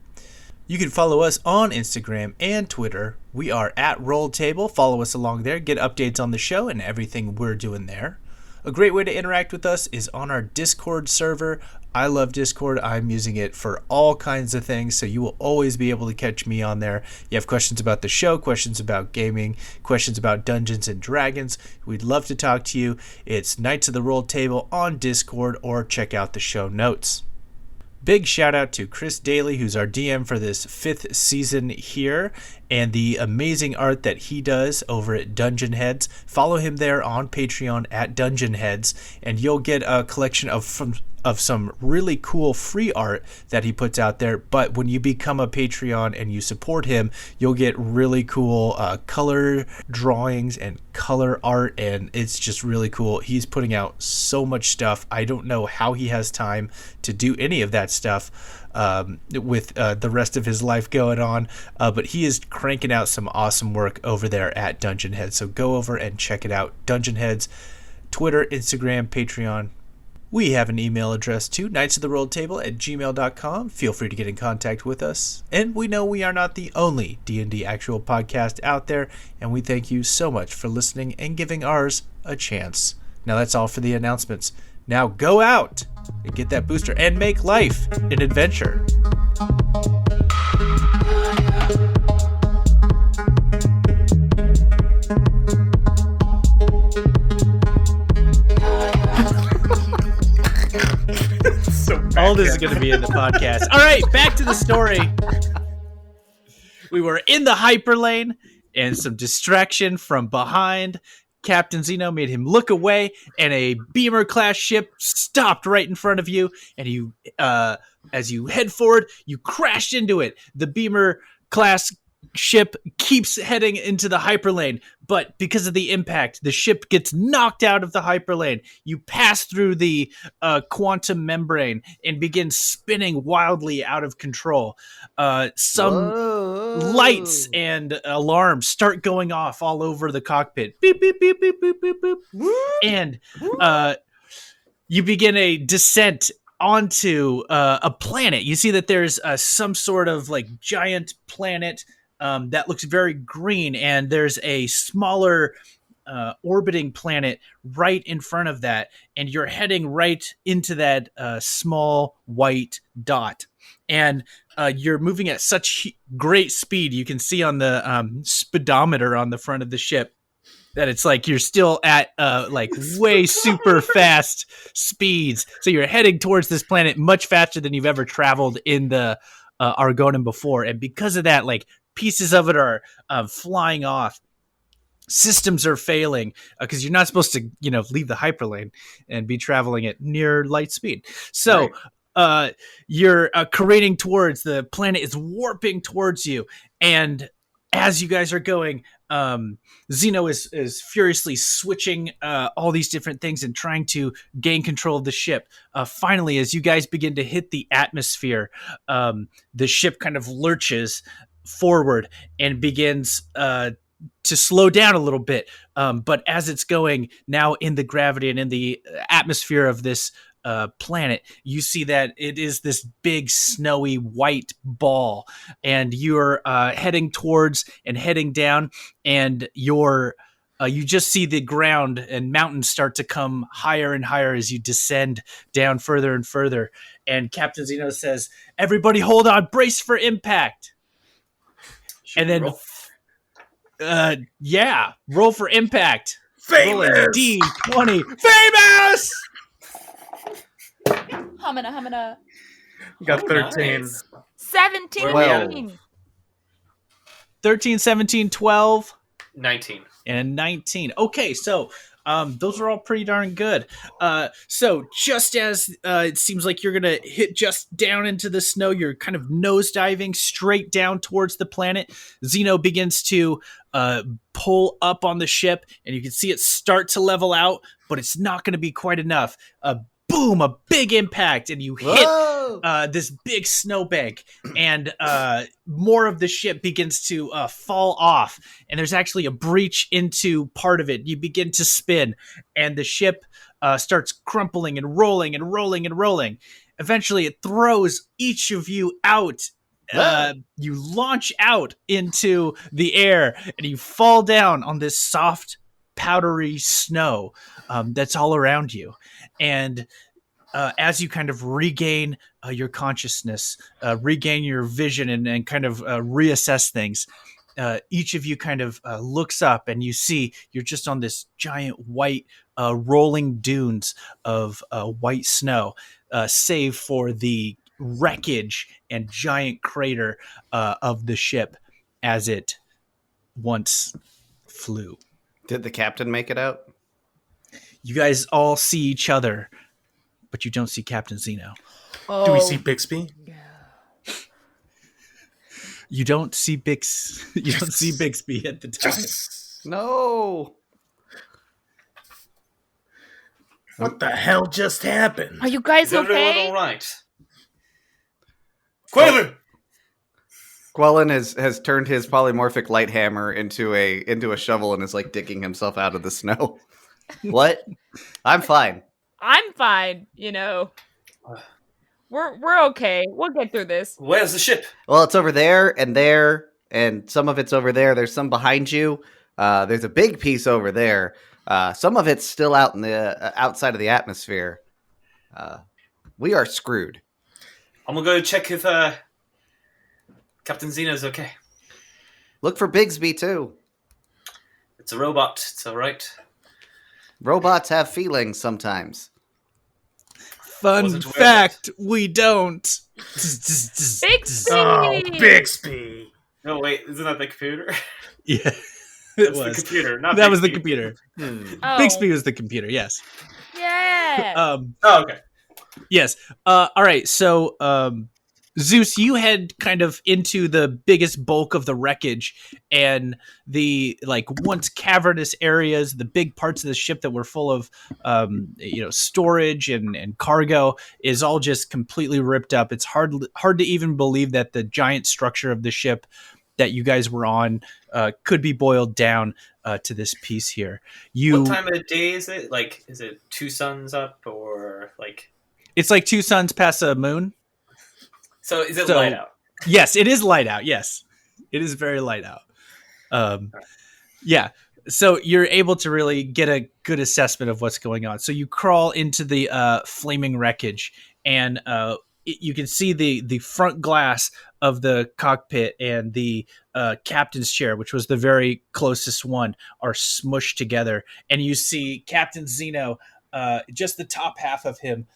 You can follow us on Instagram and Twitter. We are at Roll Table. Follow us along there. Get updates on the show and everything we're doing there. A great way to interact with us is on our Discord server. I love Discord. I'm using it for all kinds of things, so you will always be able to catch me on there. You have questions about the show, questions about gaming, questions about Dungeons and Dragons. We'd love to talk to you. It's Knights of the Roll Table on Discord, or check out the show notes. Big shout out to Chris Daly, who's our DM for this 5th season here, and the amazing art that he does over at Dungeon Heads. Follow him there on Patreon at Dungeon Heads, and you'll get a collection of some really cool free art that he puts out there. But when you become a Patreon and you support him, you'll get really cool color drawings and color art, and it's just really cool. He's putting out so much stuff. I don't know how he has time to do any of that stuff with the rest of his life going on, but he is cranking out some awesome work over there at Dungeon Heads. So go over and check it out. Dungeon Heads, Twitter, Instagram, Patreon. We have an email address too, knightsoftherolledtable@gmail.com. Feel free to get in contact with us. And we know we are not the only D&D actual podcast out there, and we thank you so much for listening and giving ours a chance. Now that's all for the announcements. Now go out and get that booster and make life an adventure. All this is going to be in the podcast. All right, back to the story. We were in the hyperlane, and some distraction from behind. Captain Zeno made him look away, and a beamer-class ship stopped right in front of you. And you, as you head forward, you crashed into it. The beamer-class ship keeps heading into the hyperlane, but because of the impact, the ship gets knocked out of the hyperlane. You pass through the quantum membrane and begin spinning wildly out of control. Some lights and alarms start going off all over the cockpit. Beep, beep, beep, beep, beep, beep, beep. And you begin a descent onto a planet. You see that there's some sort of like giant planet that looks very green, and there's a smaller orbiting planet right in front of that, and you're heading right into that small white dot. And you're moving at such great speed. You can see on the speedometer on the front of the ship that it's like you're still at like way super fast speeds. So you're heading towards this planet much faster than you've ever traveled in the Argonin before. And because of that, like, pieces of it are flying off. Systems are failing because you're not supposed to, leave the hyperlane and be traveling at near light speed. So you're careening towards the planet. Is warping towards you, and as you guys are going, Zeno is furiously switching all these different things and trying to gain control of the ship. Finally, as you guys begin to hit the atmosphere, the ship kind of lurches forward and begins to slow down a little bit. But as it's going now in the gravity and in the atmosphere of this planet, you see that it is this big snowy white ball, and you're heading towards and heading down, and you just see the ground and mountains start to come higher and higher as you descend down further and further. And Captain Zeno says, "Everybody hold on, brace for impact." And then, roll for impact. Famous! Roll a D20. Famous! Humana. Got 13. Nice. 17. Well. 13, 17, 12, 19. and 19. Okay, so those are all pretty darn good. So just as it seems like you're going to hit just down into the snow, you're kind of nosediving straight down towards the planet. Zeno begins to pull up on the ship, and you can see it start to level out, but it's not going to be quite enough. Boom, a big impact, and you hit this big snowbank, and more of the ship begins to fall off, and there's actually a breach into part of it. You begin to spin, and the ship starts crumpling and rolling and rolling and rolling. Eventually, it throws each of you out. You launch out into the air, and you fall down on this soft, powdery snow that's all around you. And as you kind of regain your consciousness, regain your vision, and kind of reassess things, each of you kind of looks up and you see you're just on this giant white rolling dunes of white snow, save for the wreckage and giant crater of the ship as it once flew. Did the captain make it out? You guys all see each other, but you don't see Captain Zeno. Do we see Bixby? You don't see You don't see Bixby at the time. No. What the hell just happened? Are you guys Is everyone okay? all right? Quaylen! Quellen has turned his polymorphic light hammer into a shovel and is like digging himself out of the snow. What? I'm fine. I'm fine. We're okay. We'll get through this. Where's the ship? Well, it's over there, and some of it's over there. There's some behind you. There's a big piece over there. Some of it's still out in the outside of the atmosphere. We are screwed. I'm gonna go check if Captain Zeno's okay. Look for Bigsby too. It's a robot. It's all right. Robots have feelings sometimes. Fun Wasn't aware of fact, we don't. Bixby! Oh, Bixby. No, wait. Isn't that the computer? Yeah, it That's was. the computer, not That was the Bixby. computer. Oh. Bixby was the computer, yes. Yeah. Oh, okay. Yes. All right. So, Zeus, you head kind of into the biggest bulk of the wreckage and the once cavernous areas, the big parts of the ship that were full of, storage and cargo is all just completely ripped up. It's hard to even believe that the giant structure of the ship that you guys were on could be boiled down to this piece here. What time of the day is it? Is it 2 suns up or It's like 2 suns past a moon. So is it light out? Yes, it is light out. Yes, it is very light out. Yeah. So you're able to really get a good assessment of what's going on. So you crawl into the flaming wreckage, and you can see the front glass of the cockpit and the captain's chair, which was the very closest one, are smushed together. And you see Captain Zeno, just the top half of him,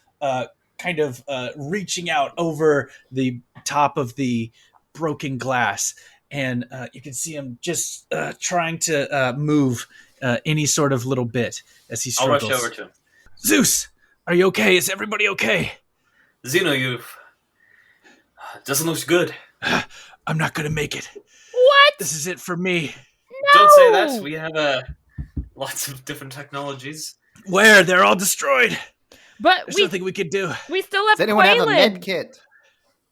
kind of reaching out over the top of the broken glass. And you can see him just trying to move any sort of little bit as he struggles. I'll rush over to him. Zeus, are you okay? Is everybody okay? Zeno, you doesn't look good. I'm not going to make it. What? This is it for me. Don't say that. We have lots of different technologies. Where? They're all destroyed. But There's nothing we could do. we still have Does anyone have a Quaylen. med kit?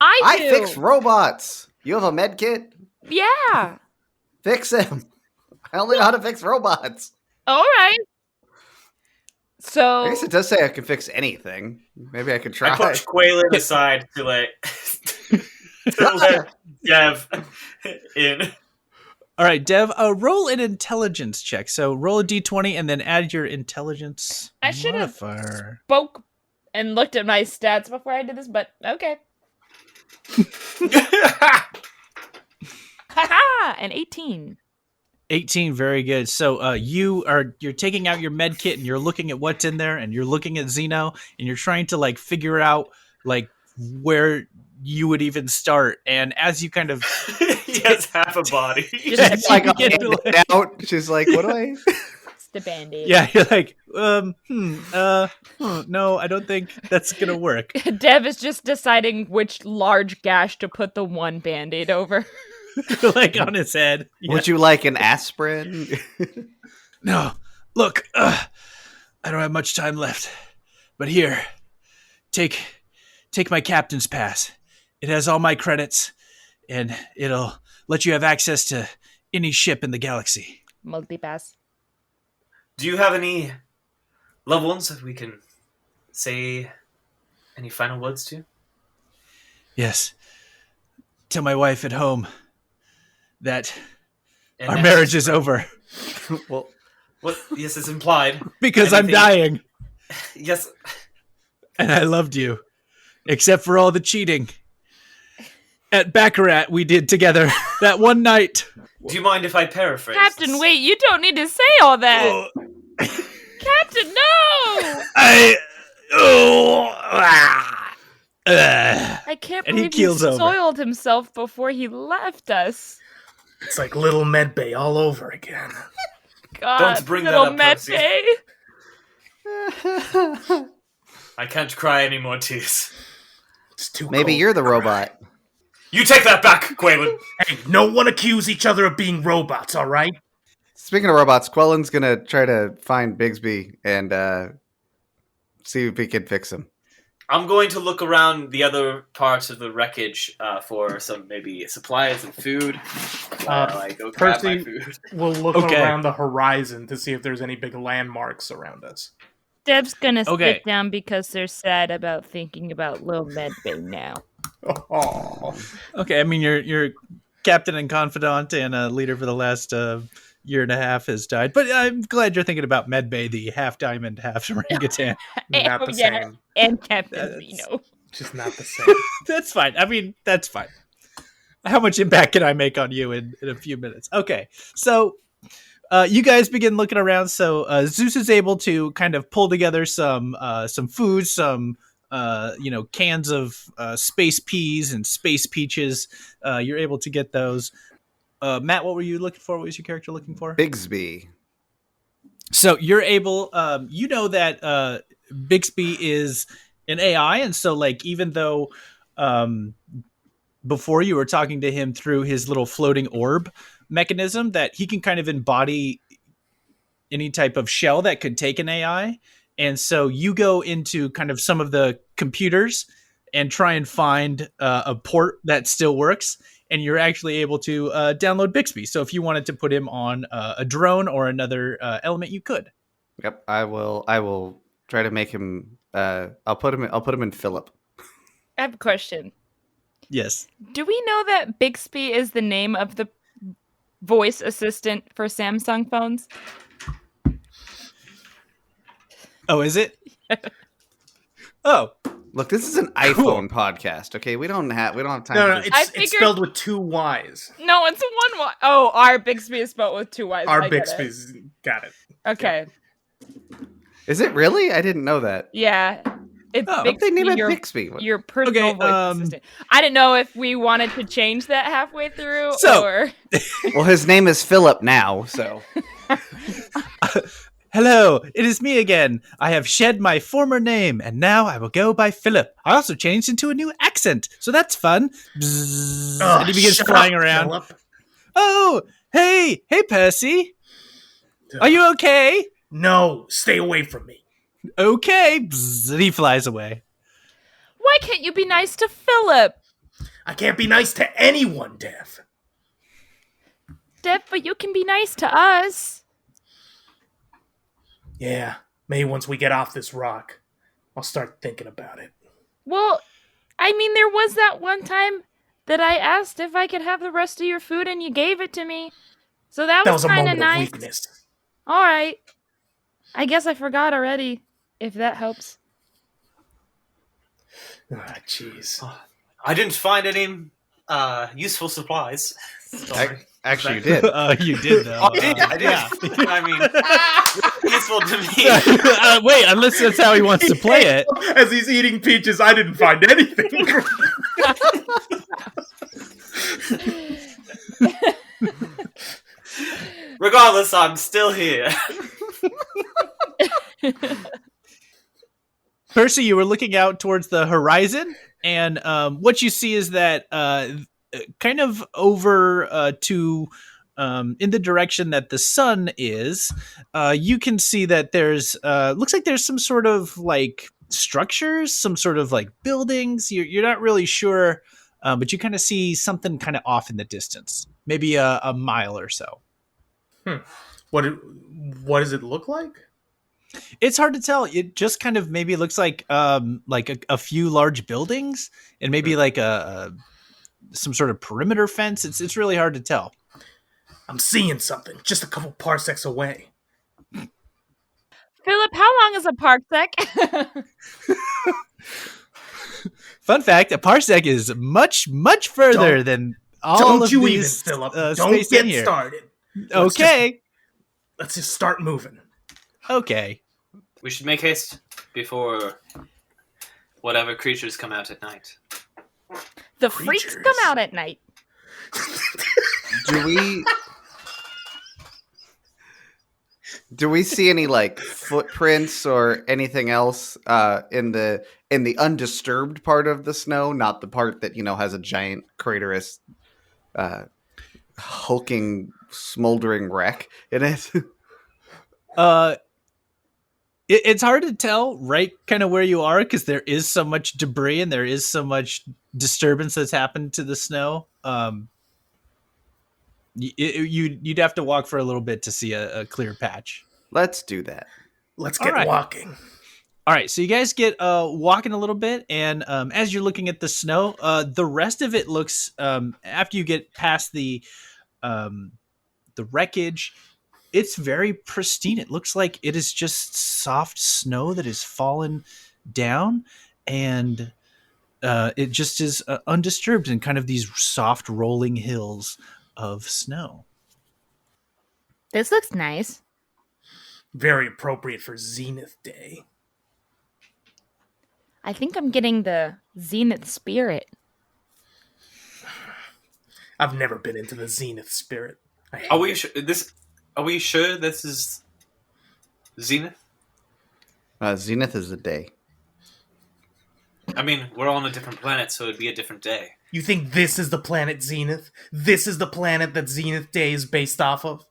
I do. I fix robots. You have a med kit? Yeah. Fix him. I only know how to fix robots. All right. So I guess it does say I can fix anything. Maybe I could try. I push Quaylen aside to let Dev in. All right, Dev, roll an intelligence check. So roll a d20 and then add your intelligence I should have modifier. spoke and looked at my stats before I did this, but okay. Haha, an 18. 18, very good. So you're taking out your med kit and you're looking at what's in there, and you're looking at Zeno, and you're trying to figure out where you would even start. And as you kind of He has half a body. Just Like, you get to, out. She's like, what do I? It's the band-aid. yeah, you're like, no, I don't think that's gonna work. Dev is just deciding which large gash to put the one band-aid over. On his head. Yeah. Would you like an aspirin? No, look, I don't have much time left, but here, take my captain's pass. It has all my credits, and it'll let you have access to any ship in the galaxy. Multipass. Do you have any loved ones that we can say any final words to? Yes. Tell my wife at home that And our next- marriage is over Well, What? Yes, it's implied. because I'm Anything- dying. Yes. and I loved you, except for all the cheating. At Baccarat, we did together that one night. Do you mind if I paraphrase? Captain, this? wait, you don't need to say all that. Oh, Captain, no! I can't And he believe he keels over. soiled himself before he left us. It's like little Medbay all over again. God, Don't bring that little up, Percy. Medbay. I can't cry any more tears. It's too Maybe cold you're the to cry. robot. You take that back, Quaylen. Hey, no one accuse each other of being robots, all right? Speaking of robots, Quellen's gonna try to find Bigsby and see if he can fix him. I'm going to look around the other parts of the wreckage for some maybe supplies and food. While I go grab my Percy- food. We'll look Okay. around the horizon to see if there's any big landmarks around us. Dev's gonna Okay. sit down because they're sad about thinking about Lil Medbay now. Oh, okay, I mean, your captain and confidant and a leader for the last year and a half has died, but I'm glad you're thinking about Medbay, the half diamond, half orangutan. not Oh, the yeah. same. And Captain That's- Zeno. Just not the same. That's fine. I mean, that's fine. How much impact can I make on you in a few minutes? Okay, so you guys begin looking around. So Zeus is able to kind of pull together some food, some cans of space peas and space peaches. You're able to get those. Matt, what were you looking for? What was your character looking for? Bigsby. So you're able, that Bixby is an AI, and so like even though before you were talking to him through his little floating orb mechanism, that he can kind of embody any type of shell that could take an AI, and so you go into kind of some of the computers and try and find a port that still works. And you're actually able to download Bixby. So if you wanted to put him on a drone or another element, you could. Yep, I will try to make him. I'll put him in Philip. I have a question. Yes. Do we know that Bixby is the name of the voice assistant for Samsung phones? Oh, is it? Oh, Look, this is an iPhone podcast. Okay, we don't have time. No, for no, this. I it's figured- spelled with two Y's. No, it's one Y. Oh, our Bixby is spelled with two Y's. Our I get it. Bixby's got it. Okay. Is it really? I didn't know that. Yeah. It's Oh, They name it your, Bixby. What- your personal Okay, voice assistant. I didn't know if we wanted to change that halfway through So- or... Well, his name is Philip now, so hello. It is me again. I have shed my former name, and now I will go by Philip. I also changed into a new accent, so that's fun. Bzzz, Oh, and he begins shut flying up, around. Philip. Oh, hey, Percy. Are you okay? No, stay away from me. Okay. Bzzz, and he flies away. Why can't you be nice to Philip? I can't be nice to anyone, Dev. Dev, but you can be nice to us. Yeah, maybe once we get off this rock, I'll start thinking about it. Well, I mean, there was that one time that I asked if I could have the rest of your food and you gave it to me. So that was a kind of moment nice. of weakness. All right. I guess I forgot already, if that helps. Ah, jeez. I didn't find any useful supplies. Sorry. actually, you did. You did, though. Oh, I did. I did. Yeah. I mean, useful to me. Wait, unless that's how he wants to play it. As he's eating peaches, I didn't find anything. Regardless, I'm still here. Percy, you were looking out towards the horizon, and what you see is that kind of over to in the direction that the sun is, you can see that there's looks like there's some sort of like structures, some sort of like buildings. You're not really sure, but you kind of see something kind of off in the distance, maybe a mile or so. What does it look like? It's hard to tell. It just kind of maybe looks like a few large buildings and maybe like some sort of perimeter fence. It's really hard to tell. I'm seeing something just a couple parsecs away. Philip, how long is a parsec? Fun fact: a parsec is much, much further than all Don't of you these. even, Philip. Don't space in get here. started. Okay. Let's just start moving. Okay. We should make haste before whatever creatures come out at night. The freaks Creatures. come out at night. Do we see any like footprints or anything else in the undisturbed part of the snow, not the part that has a giant craterous hulking smoldering wreck in it? It's hard to tell right kind of where you are because there is so much debris and there is so much disturbance that's happened to the snow. You'd have to walk for a little bit to see a clear patch. Let's do that. Let's get walking. All right, so you guys get walking a little bit, and as you're looking at the snow, the rest of it looks after you get past the wreckage, it's very pristine. It looks like it is just soft snow that has fallen down, and it just is undisturbed in kind of these soft rolling hills of snow. This looks nice. Very appropriate for Zenith Day. I think I'm getting the Zenith spirit. I've never been into the Zenith spirit. Are we sure this is Zenith? Zenith is the day. I mean, we're all on a different planet, so it'd be a different day. You think this is the planet Zenith? This is the planet that Zenith Day is based off of?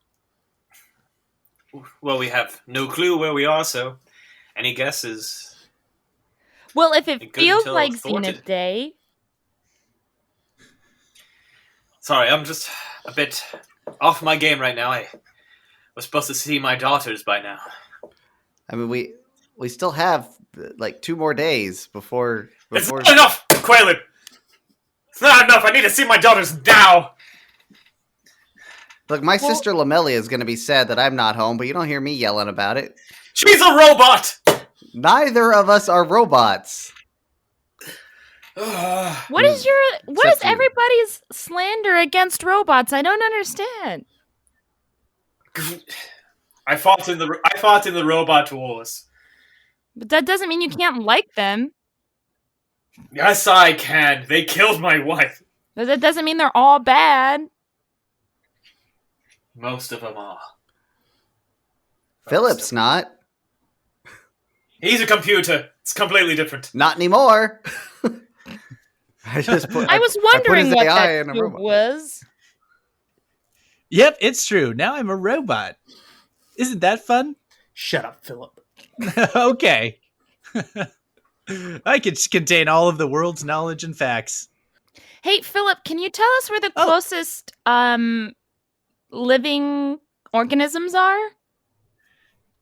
Well, we have no clue where we are, so any guesses? Well, if it Good feels until like thwarted. Zenith Day, Sorry, I'm just a bit off my game right now. I was supposed to see my daughters by now. I mean, we still have like 2 more days before. It's not enough, Quaylen! It's not enough! I need to see my daughters now! Look, my sister Lamelia is going to be sad that I'm not home, but you don't hear me yelling about it. She's a robot! Neither of us are robots. what is Except you. everybody's slander against robots? I don't understand. I fought in the robot wars. But that doesn't mean you can't like them. Yes, I can. They killed my wife. But that doesn't mean they're all bad. Most of them are. Philip's not. He's a computer. It's completely different. Not anymore. I was wondering his what AI that in a cube robot. was. Yep, it's true. Now I'm a robot. Isn't that fun? Shut up, Philip. Okay. I could contain all of the world's knowledge and facts. Hey, Philip, can you tell us where the closest living organisms are?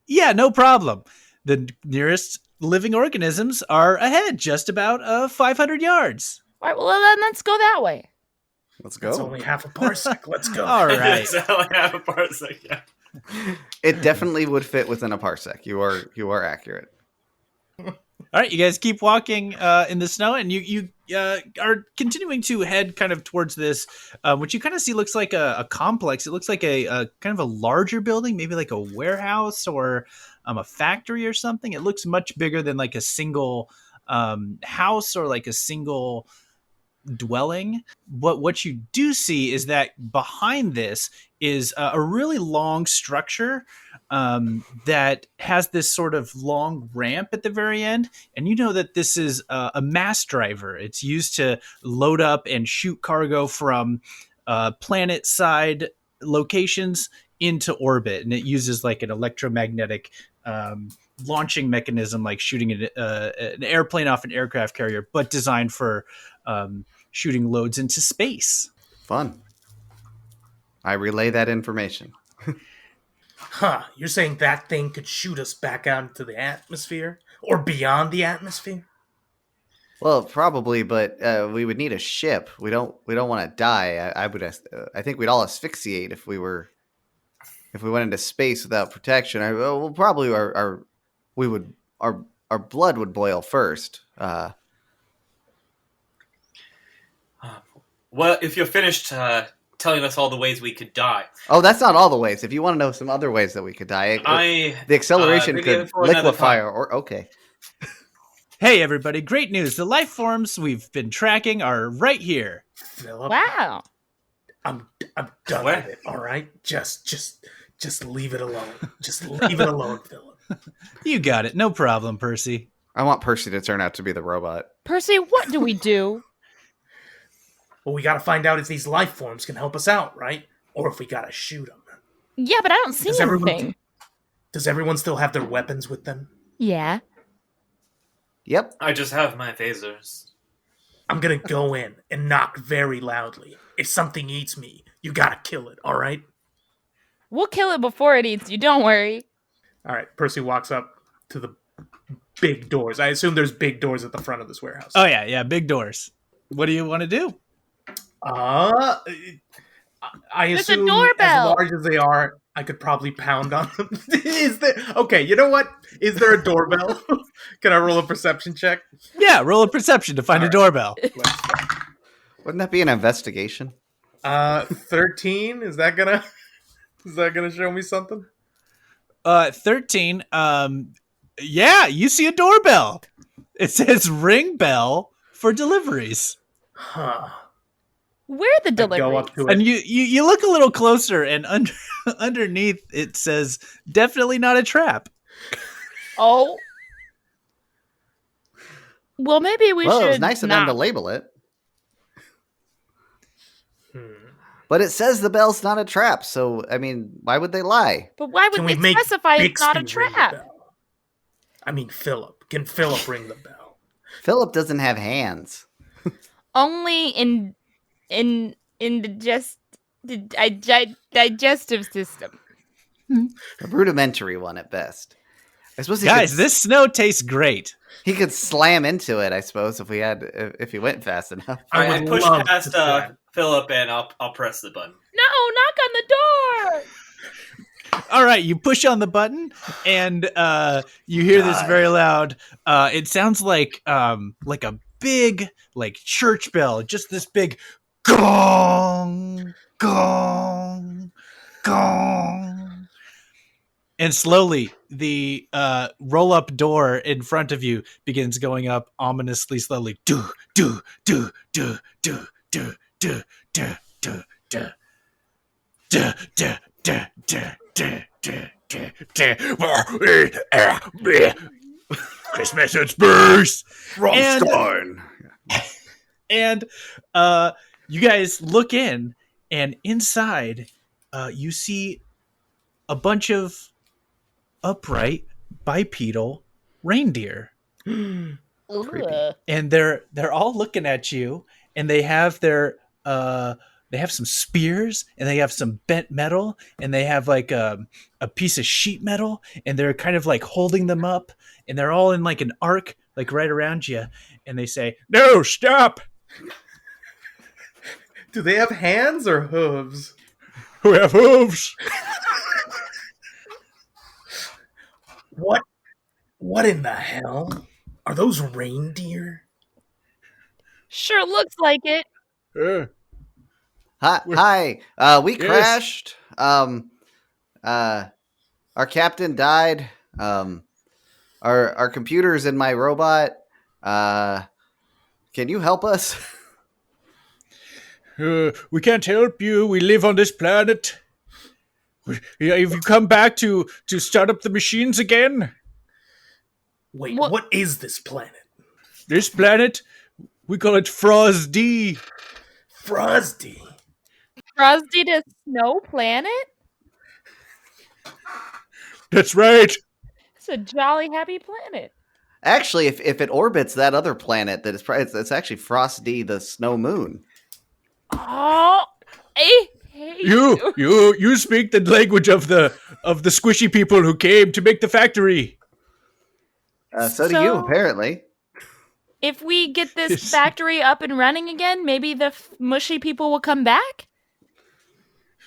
Yeah, no problem. The nearest living organisms are ahead, just about 500 yards. All right, well, then let's go that way. Let's It's go. only half a parsec. Let's go. All right. It's only half a parsec, yeah. It definitely would fit within a parsec. You are accurate. All right, you guys keep walking in the snow, and you are continuing to head kind of towards this, which you kind of see looks like a complex. It looks like a kind of a larger building, maybe like a warehouse or a factory or something. It looks much bigger than like a single house or like a single dwelling. What you do see is that behind this is a really long structure that has this sort of long ramp at the very end, and you know that this is a mass driver. It's used to load up and shoot cargo from planet side locations into orbit, and it uses like an electromagnetic launching mechanism, like shooting an airplane off an aircraft carrier, but designed for shooting loads into space. Fun. I relay that information. Huh, you're saying that thing could shoot us back out into the atmosphere? Or beyond the atmosphere? Well, probably, but we would need a ship. We don't want to die. I think we'd all asphyxiate if we went into space without protection. Probably our blood would boil first. Well, if you're finished telling us all the ways we could die, Oh, that's not all the ways. If you want to know some other ways that we could die, the acceleration maybe could for another liquefy time. or okay. Hey, everybody! Great news! The life forms we've been tracking are right here. Philip, Wow. I'm done Where? with it. All right, just leave it alone. Just leave it alone, Philip. You got it. No problem, Percy. I want Percy to turn out to be the robot. Percy, what do we do? Well, we got to find out if these life forms can help us out, right? Or if we got to shoot them. Yeah, but I don't see anything. Does everyone still have their weapons with them? Yeah. Yep. I just have my phasers. I'm gonna go in and knock very loudly. If something eats me, you gotta kill it, all right? We'll kill it before it eats you, don't worry. All right, Percy walks up to the big doors. I assume there's big doors at the front of this warehouse. Oh yeah, big doors. What do you want to do? I There's a assume doorbell. as large as they are, I could probably pound on them. Is there? Okay, you know what? Is there a doorbell? Can I roll a perception check? Yeah, roll a perception to find a doorbell. Wouldn't that be an investigation? 13. Is that gonna show me something? 13. Yeah, you see a doorbell. It says ring bell for deliveries. Huh. Where the I go delivery? up to it. And you look a little closer, and underneath it says definitely not a trap. Oh. Well, maybe we Well, should it was nice of them to not. label it. Hmm. But it says the bell's not a trap, so, I mean, why would they lie? But why would Can we they make specify it's not a Bixby ring the trap? bell? I mean, Philip. Can Philip ring the bell? Philip doesn't have hands. Only in the digestive system. A rudimentary one at best. I suppose Guys, this snow tastes great. he could slam into it, I suppose, if he went fast enough. I would push love past to try. Philip and I'll press the button. No, knock on the door. All right, you push on the button, and you hear this very loud. It sounds like a big church bell, just this big gong, gong, gong. And slowly, the roll-up door in front of you begins going up ominously slowly. Do, do, do, do, do, do, do, do, do, do. Da, da, da, da, da, da, da, da. Christmas and space. And you guys look in, and inside you see a bunch of upright bipedal reindeer, Creepy. and they're all looking at you, and they have their they have some spears, and they have some bent metal, and they have like a piece of sheet metal, and they're kind of like holding them up, and they're all in like an arc, like right around you, and they say, "No, stop! Do they have hands or hooves? We have hooves." What in the hell? Are those reindeer? Sure looks like it. Hi. We Yes. crashed. Our captain died. Our computer's in my robot. Can you help us? We can't help you. We live on this planet. Have you come back to start up the machines again? Wait, What- what is this planet? This planet, we call it Frosty. Frosty. Frosty the Snow Planet? That's right. It's a jolly happy planet. Actually, if it orbits that other planet, that it's actually Frosty the Snow Moon. Oh, I hate You speak the language of the squishy people who came to make the factory. So do you, So- apparently. If we get this Yes. factory up and running again, maybe the mushy people will come back?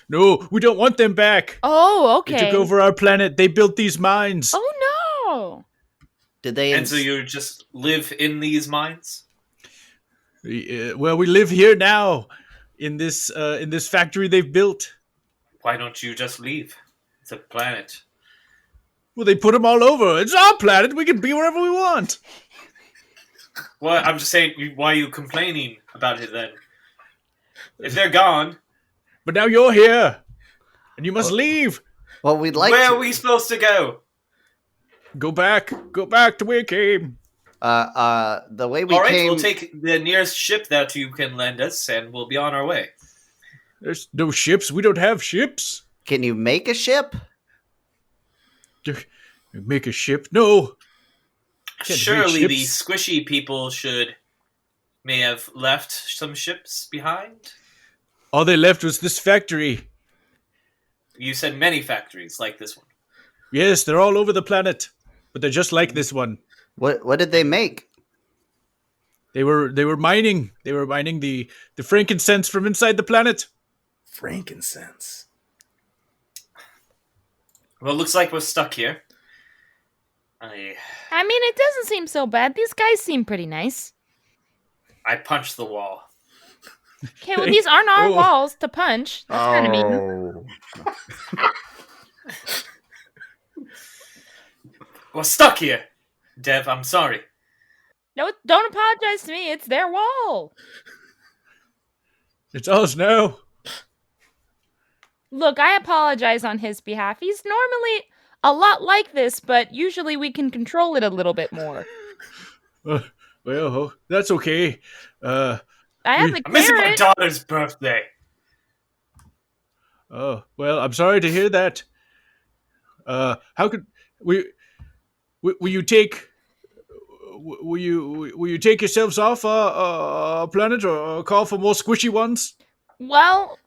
No, we don't want them back. Oh, They okay. took over our planet. They built these mines. Oh, no. Did they? And so you just live in these mines? Well, we live here now. in this factory they've built. Why don't you just leave? It's a planet. Well, they put them all over. It's our planet. We can be wherever we want. Well, I'm just saying, why are you complaining about it then? If they're gone, But now you're here, and you must leave. Well, we'd like where to. are we supposed to go? Go back to where you came. The way we All right, came. we'll take the nearest ship that you can lend us, and we'll be on our way. There's no ships. We don't have ships. Can you make a ship? Make a ship? No. Can't make Surely the ships. squishy people may have left some ships behind. All they left was this factory. You said many factories like this one. Yes, they're all over the planet, but they're just like this one. What did they make? They were mining. They were mining the frankincense from inside the planet. Frankincense. Well, it looks like we're stuck here. I mean, it doesn't seem so bad. These guys seem pretty nice. I punched the wall. Okay, well, these aren't our Oh. walls to punch. That's kind of mean. Oh. We're stuck here. Dev, I'm sorry. No, don't apologize to me. It's their wall. It's ours now. Look, I apologize on his behalf. He's normally a lot like this, but usually we can control it a little bit more. Well, that's okay. I have the I'm missing my carrot. daughter's birthday. Oh, well, I'm sorry to hear that. How could will you take will you take yourselves off a planet or call for more squishy ones? Well,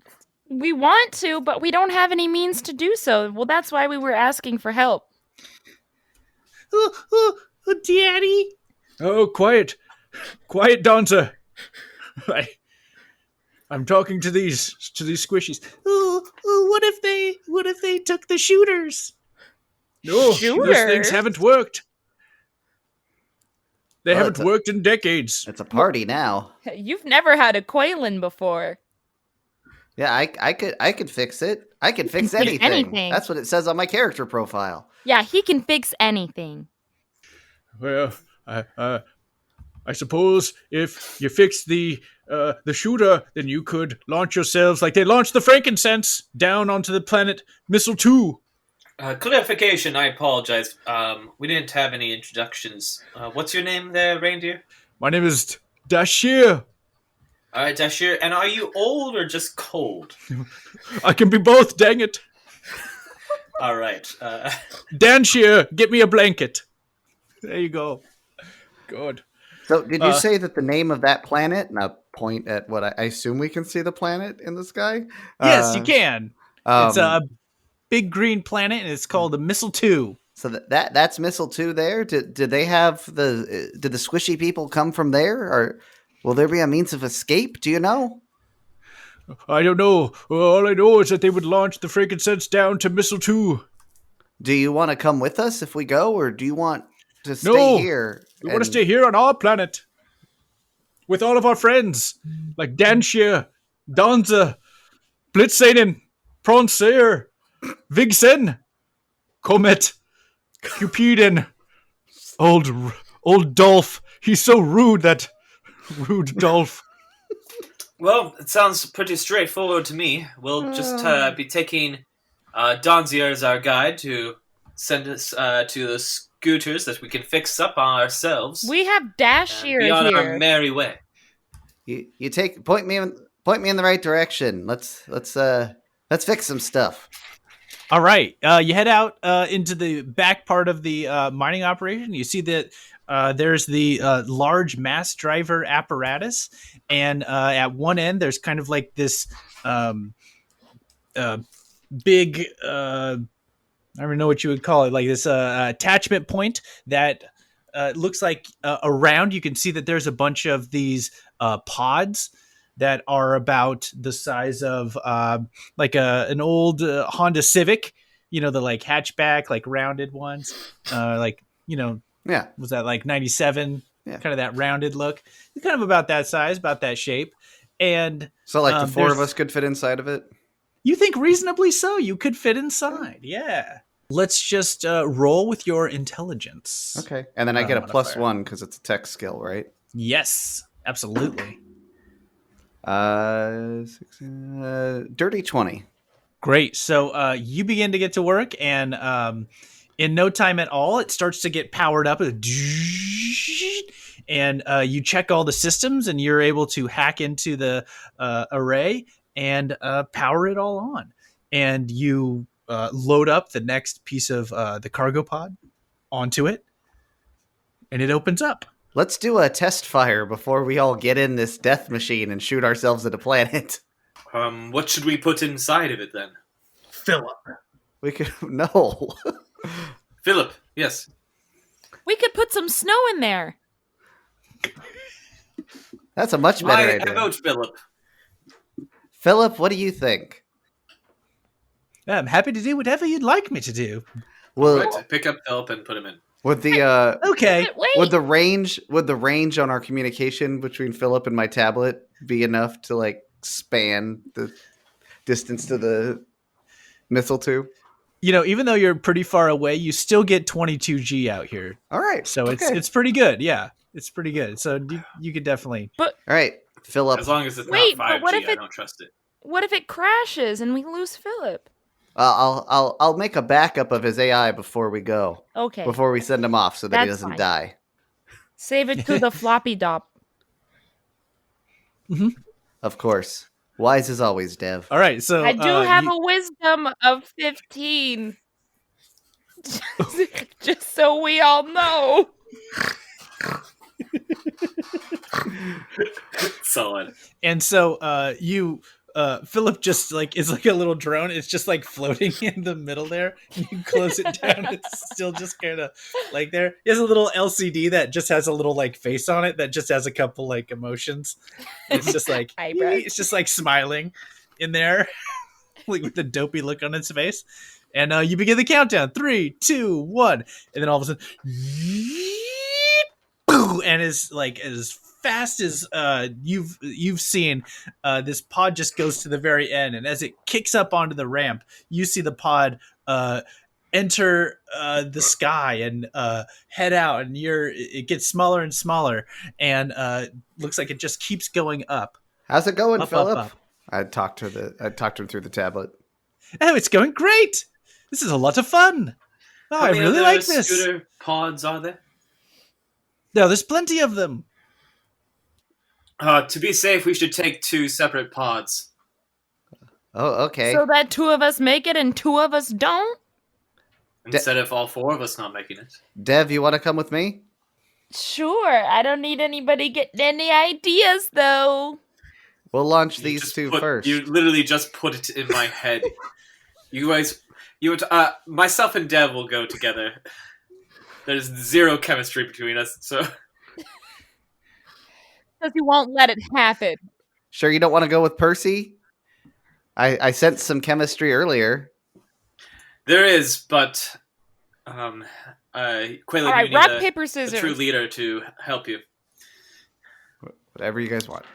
we want to, but we don't have any means to do so. Well, that's why we were asking for help. Daddy. Oh, quiet, Danza. I'm talking to these squishies. What if they took the shooters? No, those things Shooters? haven't worked. They Well, haven't worked in decades. It's a party now. You've never had a Quailin before. Yeah, I could fix it. I could fix fix anything. anything. That's what it says on my character profile. Yeah, he can fix anything. Well, I suppose if you fix the shooter, then you could launch yourselves like they launched the frankincense down onto the planet Missile 2. Clarification, I apologize. We didn't have any introductions. What's your name there, reindeer? My name is Dashir. All right, Dashir. And are you old or just cold? I can be both, dang it. All right. Danshir, get me a blanket. There you go. Good. So, did you say that the name of that planet, and I point at what I assume we can see the planet in the sky? Yes, you can. It's a Um, big green planet, and it's called the Missile 2. So that's Missile 2 there? Did they have did the squishy people come from there? Or will there be a means of escape? Do you know? I don't know. All I know is that they would launch the frankincense down to Missile 2. Do you want to come with us if we go, or do you want to stay No. here? We want to stay here on our planet with all of our friends, like Danshir, Donza, Blitzsanen, Pronsair, Vigsen, Comet, Cupidin, old Dolph. He's so rude, that rude Dolph. Well, it sounds pretty straightforward to me. We'll just be taking Donzier as our guide to send us to the scooters that we can fix up ourselves. We have and Dashir be on our here. merry way. You point me in the right direction. Let's fix some stuff. All right, you head out into the back part of the mining operation. You see that there's the large mass driver apparatus, and at one end there's kind of like this big I don't know what you would call it, like this attachment point that looks like around. You can see that there's a bunch of these pods that are about the size of like an old Honda Civic, you know, the like hatchback, like rounded ones, like, you know, Yeah. was that like 97? Yeah. Kind of that rounded look. It's kind of about that size, about that shape. And So, like, the four of there's- us could fit inside of it? you think reasonably so. You could fit inside. Yeah. Let's just roll with your intelligence. Okay. And then I get a modifier. +1 because it's a tech skill, right? Yes, absolutely. Dirty 20. Great. So you begin to get to work, and in no time at all, it starts to get powered up. And you check all the systems, and you're able to hack into the array and power it all on. And you load up the next piece of the cargo pod onto it, and it opens up. Let's do a test fire before we all get in this death machine and shoot ourselves at a planet. What should we put inside of it then? Philip. We could... No. Philip, yes. We could put some snow in there. That's a much better idea. I vote Philip. Philip, what do you think? I'm happy to do whatever you'd like me to do. Well, Right, pick up Philip and put him in. would the Okay. Wait. would the range on our communication between Philip and my tablet be enough to like span the distance to the missile tube? You know, even though you're pretty far away, you still get 22G out here. All right. So okay. it's pretty good. Yeah, it's pretty good. So you could definitely. All right, Philip. As long as it's Wait, not but 5G, what if I it- don't trust it. What if it crashes and we lose Philip? I'll make a backup of his AI before we go. Okay. Before we send him off, so that he That's doesn't fine. die. Save it to the floppy dop. Of course. Wise as always, Dev. All right. So I do have a wisdom of 15. Just so we all know. Solid. And so you Philip just like is like a little drone. It's just like floating in the middle there. You close it down. It's still just kind of like there. He has a little LCD that just has a little like face on it that just has a couple like emotions. It's just like Eyebrows. it's just like smiling in there, like with the dopey look on its face. And you begin the countdown. 3, 2, 1, and then all of a sudden, and as like as fast as you've seen, this pod just goes to the very end, and as it kicks up onto the ramp, you see the pod enter the sky and head out, and it gets smaller and smaller, and looks like it just keeps going up. How's it going, Up, Philip? up. I talked to him through the tablet. Oh, it's going great. This is a lot of fun. Oh, How I many really other like this. scooter pods are there? No, there's plenty of them. To be safe, we should take 2 separate pods. Oh, okay. So that 2 of us make it and 2 of us don't? Instead of all 4 of us not making it. Dev, you want to come with me? Sure. I don't need anybody getting any ideas, though. We'll launch You these just two put- first. You literally just put it in my head. Myself and Dev will go together. There's 0 chemistry between us, so Because you won't let it happen. Sure you don't want to go with Percy? I sensed some chemistry earlier. there is. But Quaylen, All right, you need rock, a paper, true scissors. leader to help you. Whatever you guys want.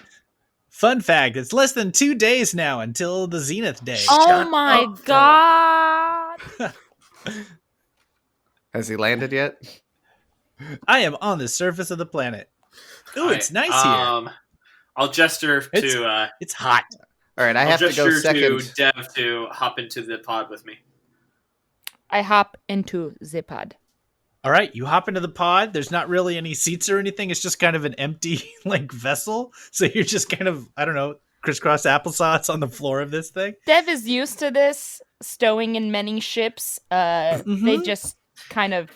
Fun fact, it's less than 2 days now until the Zenith day. Oh Shut my up, Philip. god. Has he landed yet? I am on the surface of the planet. Ooh, it's nice here. I'll gesture to. It's hot. All right, I I'll have to go gesture second. to Dev to hop into the pod with me. I hop into the pod. All right, you hop into the pod. There's not really any seats or anything. It's just kind of an empty like vessel. So you're just kind of, I don't know, crisscross applesauce on the floor of this thing. Dev is used to this, stowing in many ships. They just kind of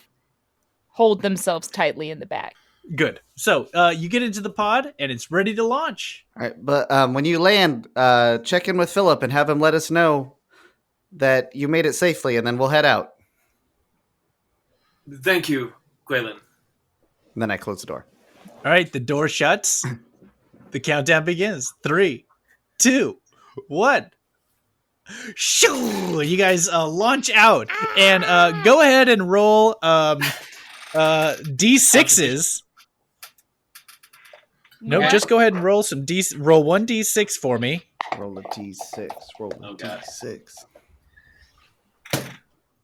hold themselves tightly in the back. Good. So you get into the pod and it's ready to launch. All right, but when you land, check in with Philip and have him let us know that you made it safely, and then we'll head out. Thank you, Quaylen. And then I close the door. All right, the door shuts. The countdown begins. 3, 2, 1. Shoo! You guys launch out and go ahead and roll D6s. No, Okay. just go ahead and roll roll 1d6 for me. Roll a d6. Roll a Oh, God. d6.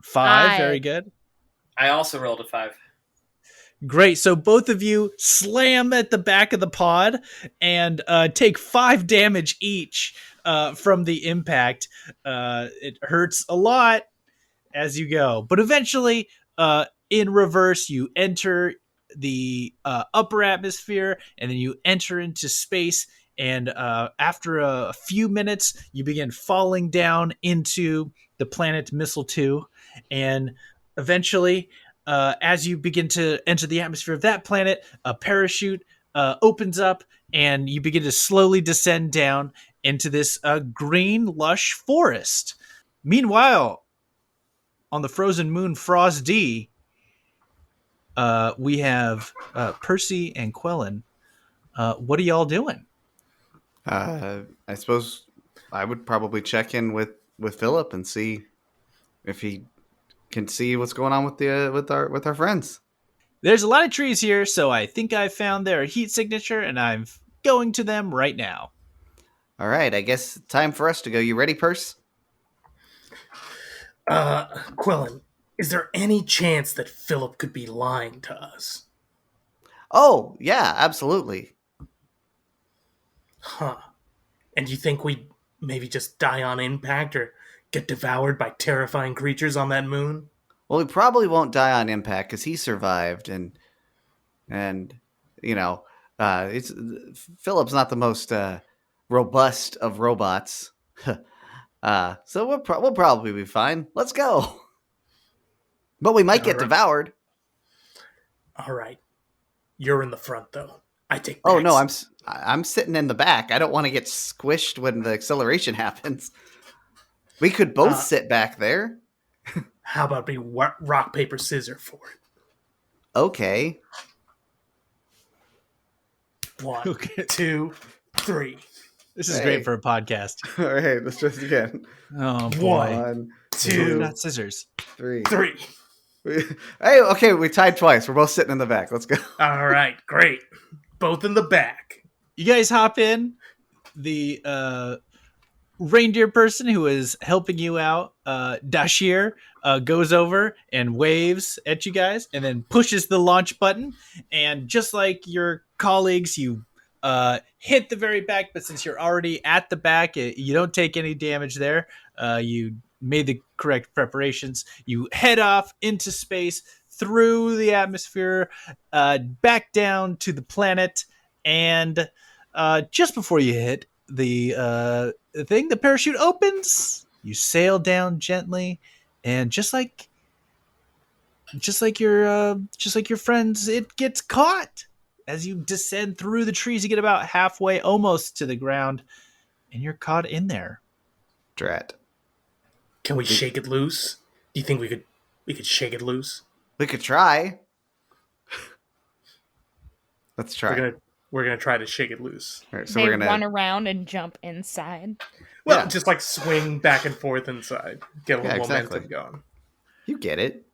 5, very good. I also rolled a 5. Great. So both of you slam at the back of the pod and take 5 damage each from the impact. It hurts a lot as you go, but eventually, in reverse, you enter the upper atmosphere, and then you enter into space. And after a few minutes, you begin falling down into the planet Mistletoe, and eventually, as you begin to enter the atmosphere of that planet, a parachute opens up, and you begin to slowly descend down into this green, lush forest. Meanwhile, on the frozen moon Frost D, we have Percy and Quellen. What are y'all doing? I suppose I would probably check in with Philip and see if he can see what's going on with our friends. There's a lot of trees here, so I think I found their heat signature, and I'm going to them right now. All right, I guess time for us to go. You ready, Perce? Quillen, is there any chance that Philip could be lying to us? Oh, yeah, absolutely. Huh. And you think we'd maybe just die on impact or get devoured by terrifying creatures on that moon? Well, we probably won't die on impact because he survived, and you know, it's Philip's not the most robust of robots, so we'll probably be fine. Let's go. But we might get All right. devoured. All right. You're in the front, though. I take Oh backs. no, I'm sitting in the back. I don't want to get squished when the acceleration happens. We could both sit back there. How about we rock, paper, scissors for it? Okay. 1, Okay. 2, 3. This is Hey. great for a podcast. All right, let's try it again. Oh, boy. 1, Two, 2, not scissors. 3. 3. Hey, okay, we tied twice. We're both sitting in the back. Let's go. All right, great. Both in the back. You guys hop in. The reindeer person who is helping you out, Dashir, goes over and waves at you guys and then pushes the launch button. And just like your colleagues, you hit the very back, but since you're already at the back, you don't take any damage there. You made the correct preparations. You head off into space through the atmosphere, back down to the planet, and just before you hit the thing, the parachute opens. You sail down gently, and just like your friends, it gets caught as you descend through the trees. You get about halfway, almost to the ground, and you're caught in there. Drat. Can we shake it loose? Do you think we could shake it loose? We could try. Let's try. We're gonna try to shake it loose. All right, so They we're gonna run around and jump inside. Well, Yeah. just like swing back and forth inside, get a Yeah, little exactly. momentum going. You get it.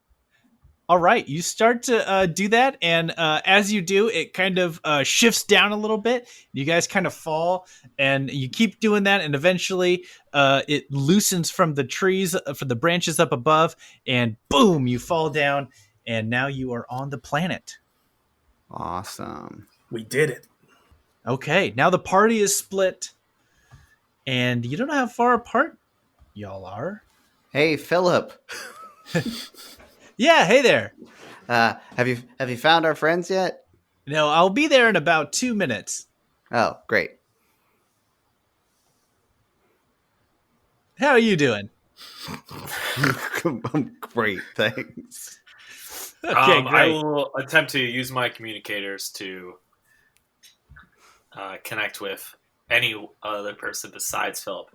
All right, you start to do that, and as you do, it kind of shifts down a little bit. You guys kind of fall, and you keep doing that, and eventually it loosens from the trees, from the branches up above, and boom, you fall down, and now you are on the planet. Awesome. We did it. Okay, now the party is split, and you don't know how far apart y'all are. Hey, Philip. Yeah, hey there. Have you found our friends yet? No, I'll be there in about 2 minutes. Oh, great. How are you doing? I'm great, thanks. Okay, I great. will attempt to use my communicators to connect with any other person besides Philip.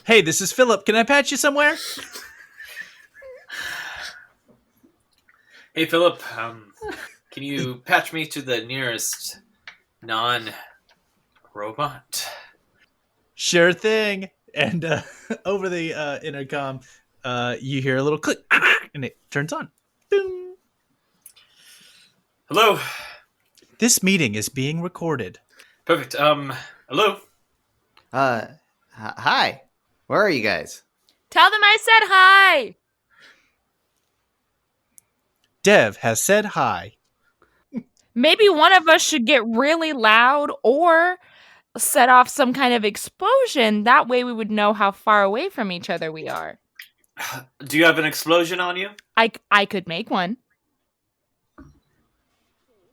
Hey, this is Philip. Can I patch you somewhere? Hey, Philip, can you patch me to the nearest non-robot? Sure thing. And over the intercom, you hear a little click, and it turns on. Boom. Hello. This meeting is being recorded. Perfect. Hello? Hi. Where are you guys? Tell them I said hi. Dev has said hi. Maybe one of us should get really loud or set off some kind of explosion. That way we would know how far away from each other we are. Do you have an explosion on you? I could make one.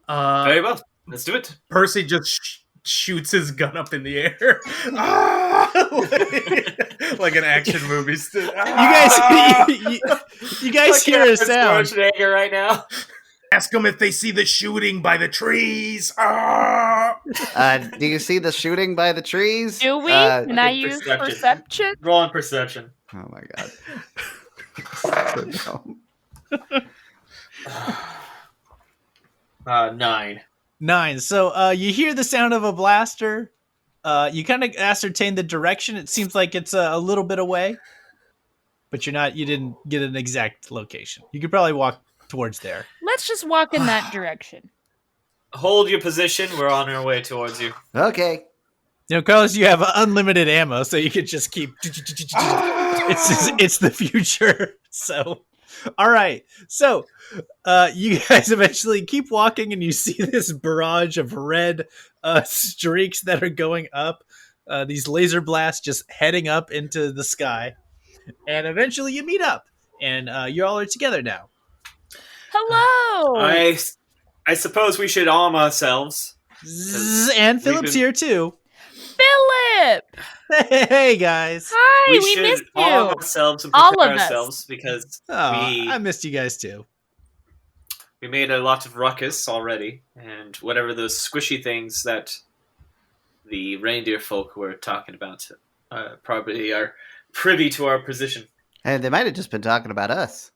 Very well. Let's do it. Percy just shoots his gun up in the air. Ah! Like an action movie. You guys hear a sound. Schwarzenegger right now. Ask them if they see the shooting by the trees. Ah! Do you see the shooting by the trees? Do we? Can I use perception. perception? Roll on perception. Oh my god. So dumb. 9. 9. So you hear the sound of a blaster. You kind of ascertain the direction. It seems like it's a little bit away, but you didn't get an exact location. You could probably walk towards there. Let's just walk in that direction. Hold your position. We're on our way towards you. Okay. Carlos, you have unlimited ammo, so you could just keep. It's the future. So, all right. So, you guys eventually keep walking, and you see this barrage of red streaks that are going up. These laser blasts just heading up into the sky, and eventually you meet up, and you all are together now. Hello. I suppose we should arm ourselves. And Philip's here too. Philip. Hey guys. Hi. We should missed arm you. ourselves and All prepare of us. ourselves because I missed you guys too. we made a lot of ruckus already, and whatever those squishy things that the reindeer folk were talking about probably are privy to our position. And they might have just been talking about us.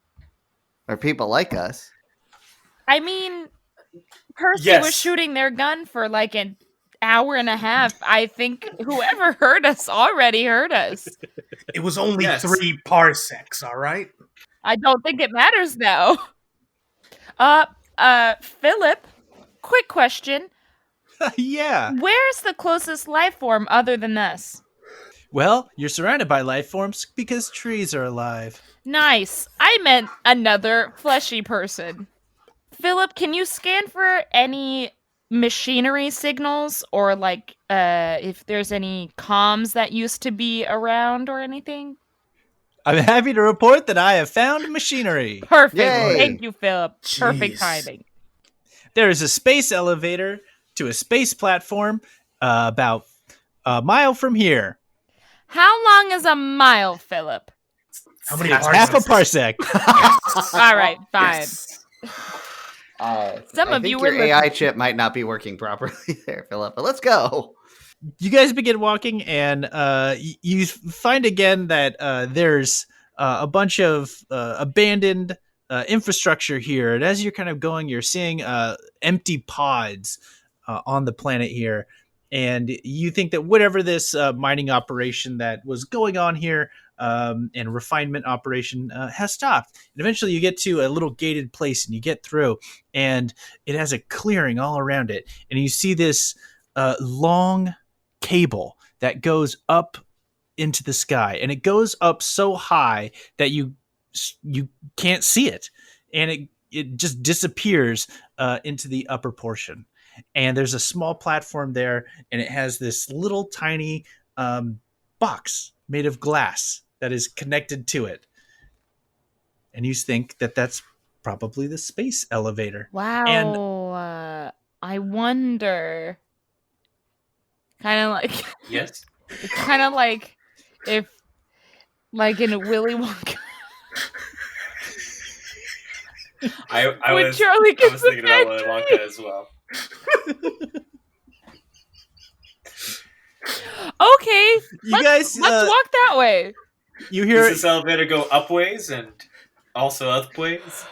Or people like us. I mean, Percy Yes. was shooting their gun for like an hour and a half. I think whoever heard us already heard us. It was only Yes. 3 parsecs, all right? I don't think it matters though. Philip, quick question. Yeah. Where's the closest life form other than us? Well, you're surrounded by life forms because trees are alive. Nice. I meant another fleshy person. Philip, can you scan for any machinery signals or like if there's any comms that used to be around or anything? I'm happy to report that I have found machinery. Perfect. Yay. Thank you, Philip. Perfect Jeez. timing. There is a space elevator to a space platform about a mile from here. How long is a mile, Philip? How many It's half a parsecs? parsec. All right, fine. Yes. Some I of think you were your AI chip might not be working properly there, Philip. But let's go. You guys begin walking, and you find again that there's a bunch of abandoned infrastructure here. And as you're kind of going, you're seeing empty pods on the planet here. And you think that whatever this mining operation that was going on here and refinement operation has stopped. And eventually you get to a little gated place and you get through, and it has a clearing all around it. And you see this long cable that goes up into the sky, and it goes up so high that you can't see it, and it just disappears into the upper portion. And there's a small platform there, and it has this little tiny box made of glass that is connected to it. And you think that that's probably the space elevator. Wow. And I wonder. Kind of like, Yes. kind of like if, like in a Willy Wonka. I When was Charlie I gets was the thinking about Willy factory. Wonka as well. Okay, you guys, let's walk that way. you hear Does this elevator go upways and also upways?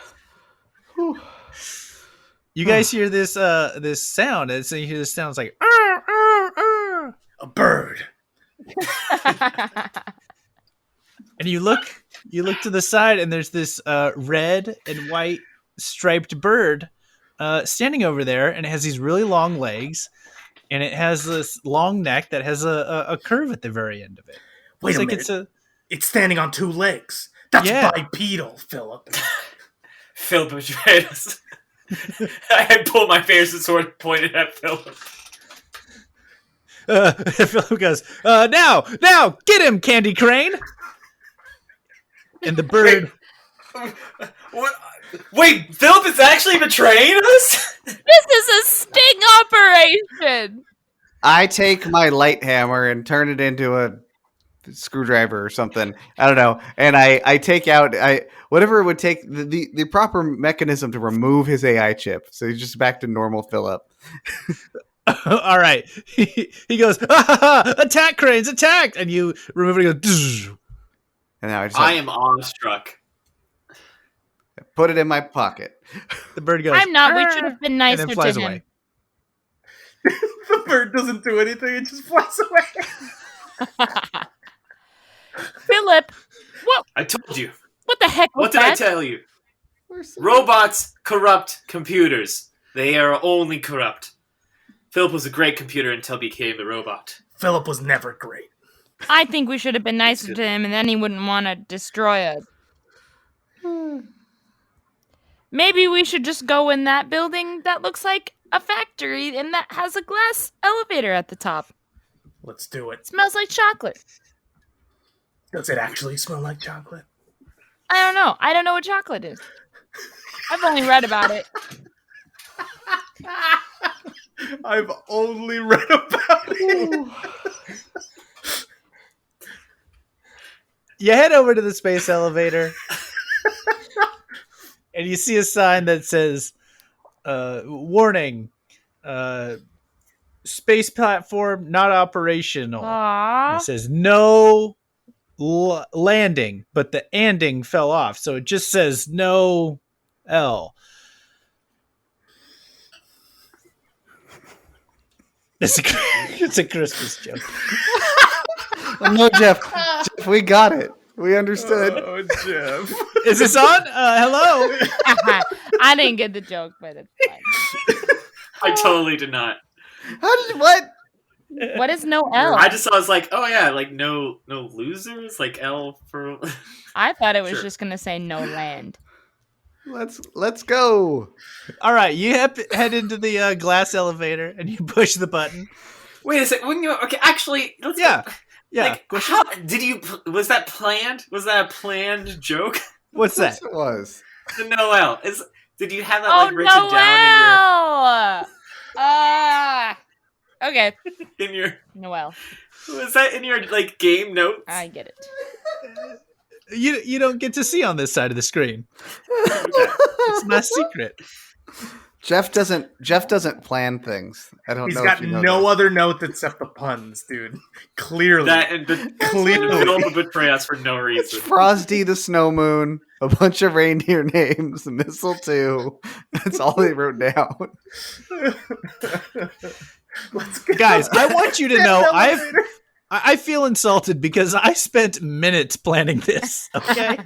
you guys hear this this sound. And so you hear this sound. It's like "Arr, arr, arr." A bird. And you look to the side, and there's this red and white striped bird standing over there, and it has these really long legs, and it has this long neck that has a curve at the very end of it. Wait a like minute. It's standing on 2 legs. That's bipedal, Philip. Philip betrayed us. I pulled my favorite sword, pointed at Philip. Philip goes, now, get him, Candy Crane! And the bird... What? Wait, Philip is actually betraying us? This is a sting operation! I take my light hammer and turn it into a screwdriver or something. I don't know. And I take out whatever it would take the proper mechanism to remove his AI chip. So he's just back to normal Philip. All right. He goes, attack, Cranes, attack! And you remove it and go, and now I am awestruck. Put it in my pocket. The bird goes, I'm not. We should have been nicer and then flies to him. away. The bird doesn't do anything. It just flies away. Philip, what? I told you. What the heck was What did that? I tell you? Robots corrupt computers. They are only corrupt. Philip was a great computer until he became a robot. Philip was never great. I think we should have been nicer to him, and then he wouldn't want to destroy us. Maybe we should just go in that building that looks like a factory and that has a glass elevator at the top. Let's do it. Smells like chocolate. Does it actually smell like chocolate? I don't know. I don't know what chocolate is. I've only read about it. I've only read about it. You head over to the space elevator, and you see a sign that says, warning, space platform not operational. Aww. It says no landing, but the anding fell off, so it just says no L. It's a Christmas joke. No, Jeff, we got it. We understood. Oh, Jeff. Is this on? Hello? I didn't get the joke, but it's fine. I totally did not. What? What is no L? I was like, oh yeah, like no losers, like L for. I thought it was Sure. just gonna say no land. Let's go. All right, you head into the glass elevator, and you push the button. Wait a second. When you okay, actually, let's Yeah. go. Yeah. Like, how did you? Was that planned? Was that a planned joke? What's that? Yes, it was. The Noel is. Did you have that Oh, like written down Okay. in your? Noel. Was that in your like game notes? I get it. You don't get to see on this side of the screen. It's my secret. Jeff doesn't plan things. I don't He's know. got if you know no that. other note except the puns, dude. Clearly. That and the Clearly. Philip would betray us for no It's reason. Frosty the Snow Moon, a bunch of reindeer names, Mistletoe. That's all they wrote down. Let's go. Guys, I want you to know Elevator. I feel insulted because I spent minutes planning this. Okay,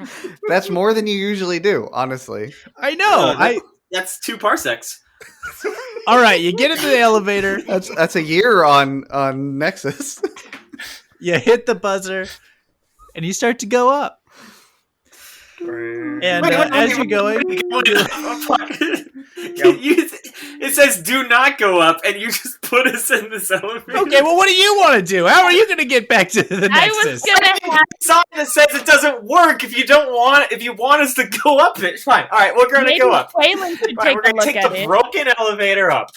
That's more than you usually do, honestly. I know. That's 2 parsecs. All right, you get into the elevator. That's a year on Nexus. You hit the buzzer, and you start to go up. And as you're going, it says "Do not go up," and you just put us in this elevator. okay. Well, what do you want to do? How are you going to get back to the I Nexus? was gonna have Sign that says it doesn't work if you don't want. If you want us to go up it, fine. All right, we're going to maybe go up. Quaylen should Fine, take we're a going to look take at the it. broken elevator up.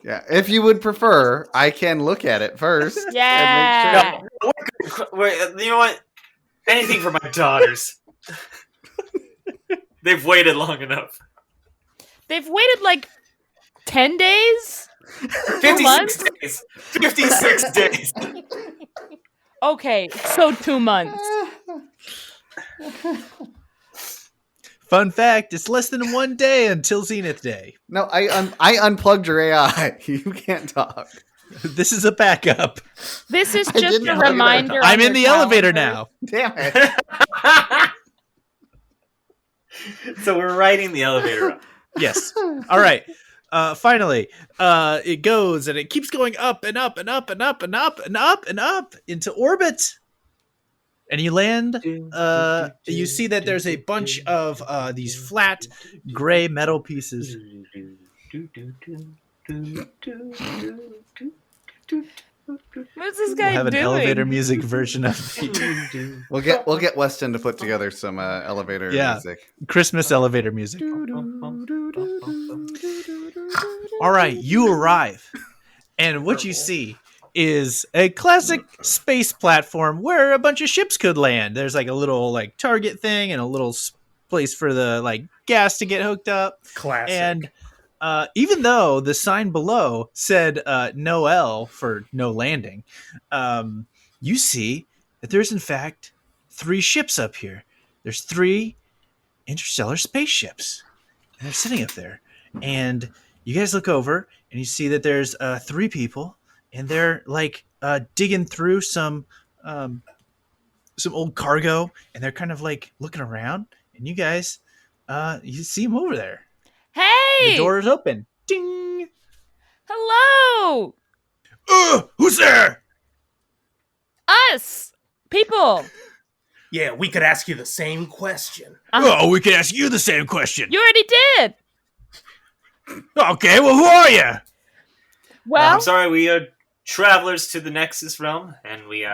Yeah, if you would prefer, I can look at it first. and make Yeah. Wait, you know what? Anything for my daughters. They've waited long enough. They've waited like 10 days? 56 months? days. 56 days. Okay, so 2 months. Fun fact: it's less than 1 day until Zenith Day. No, I unplugged your AI. You can't talk. This is a backup. This is I just didn't a know that. reminder. on I'm in your the elevator calendar. now. Damn it. So we're riding the elevator up. Yes. All right. Finally, it goes and it keeps going up and up and up and up and up and up and up into orbit. And you land. You see that there's a bunch of these flat gray metal pieces. What's this We'll guy have an doing? elevator music version of We'll get Weston to put together some elevator music. Christmas elevator music. All right, you arrive, and what you see is a classic space platform where a bunch of ships could land. There's like a little like target thing and a little place for the like gas to get hooked up. Classic. And even though the sign below said no L for no landing, you see that there's in fact 3 ships up here. There's 3 interstellar spaceships, and they're sitting up there. And you guys look over, and you see that there's 3 people, and they're like digging through some old cargo, and they're kind of like looking around. And you guys, you see them over there. Hey! The door is open. Ding! Hello! Who's there? Us! People! Yeah, we could ask you the same question. Oh, we could ask you the same question. You already did! Okay, well, who are you? Well, I'm sorry, we are travelers to the Nexus realm, and we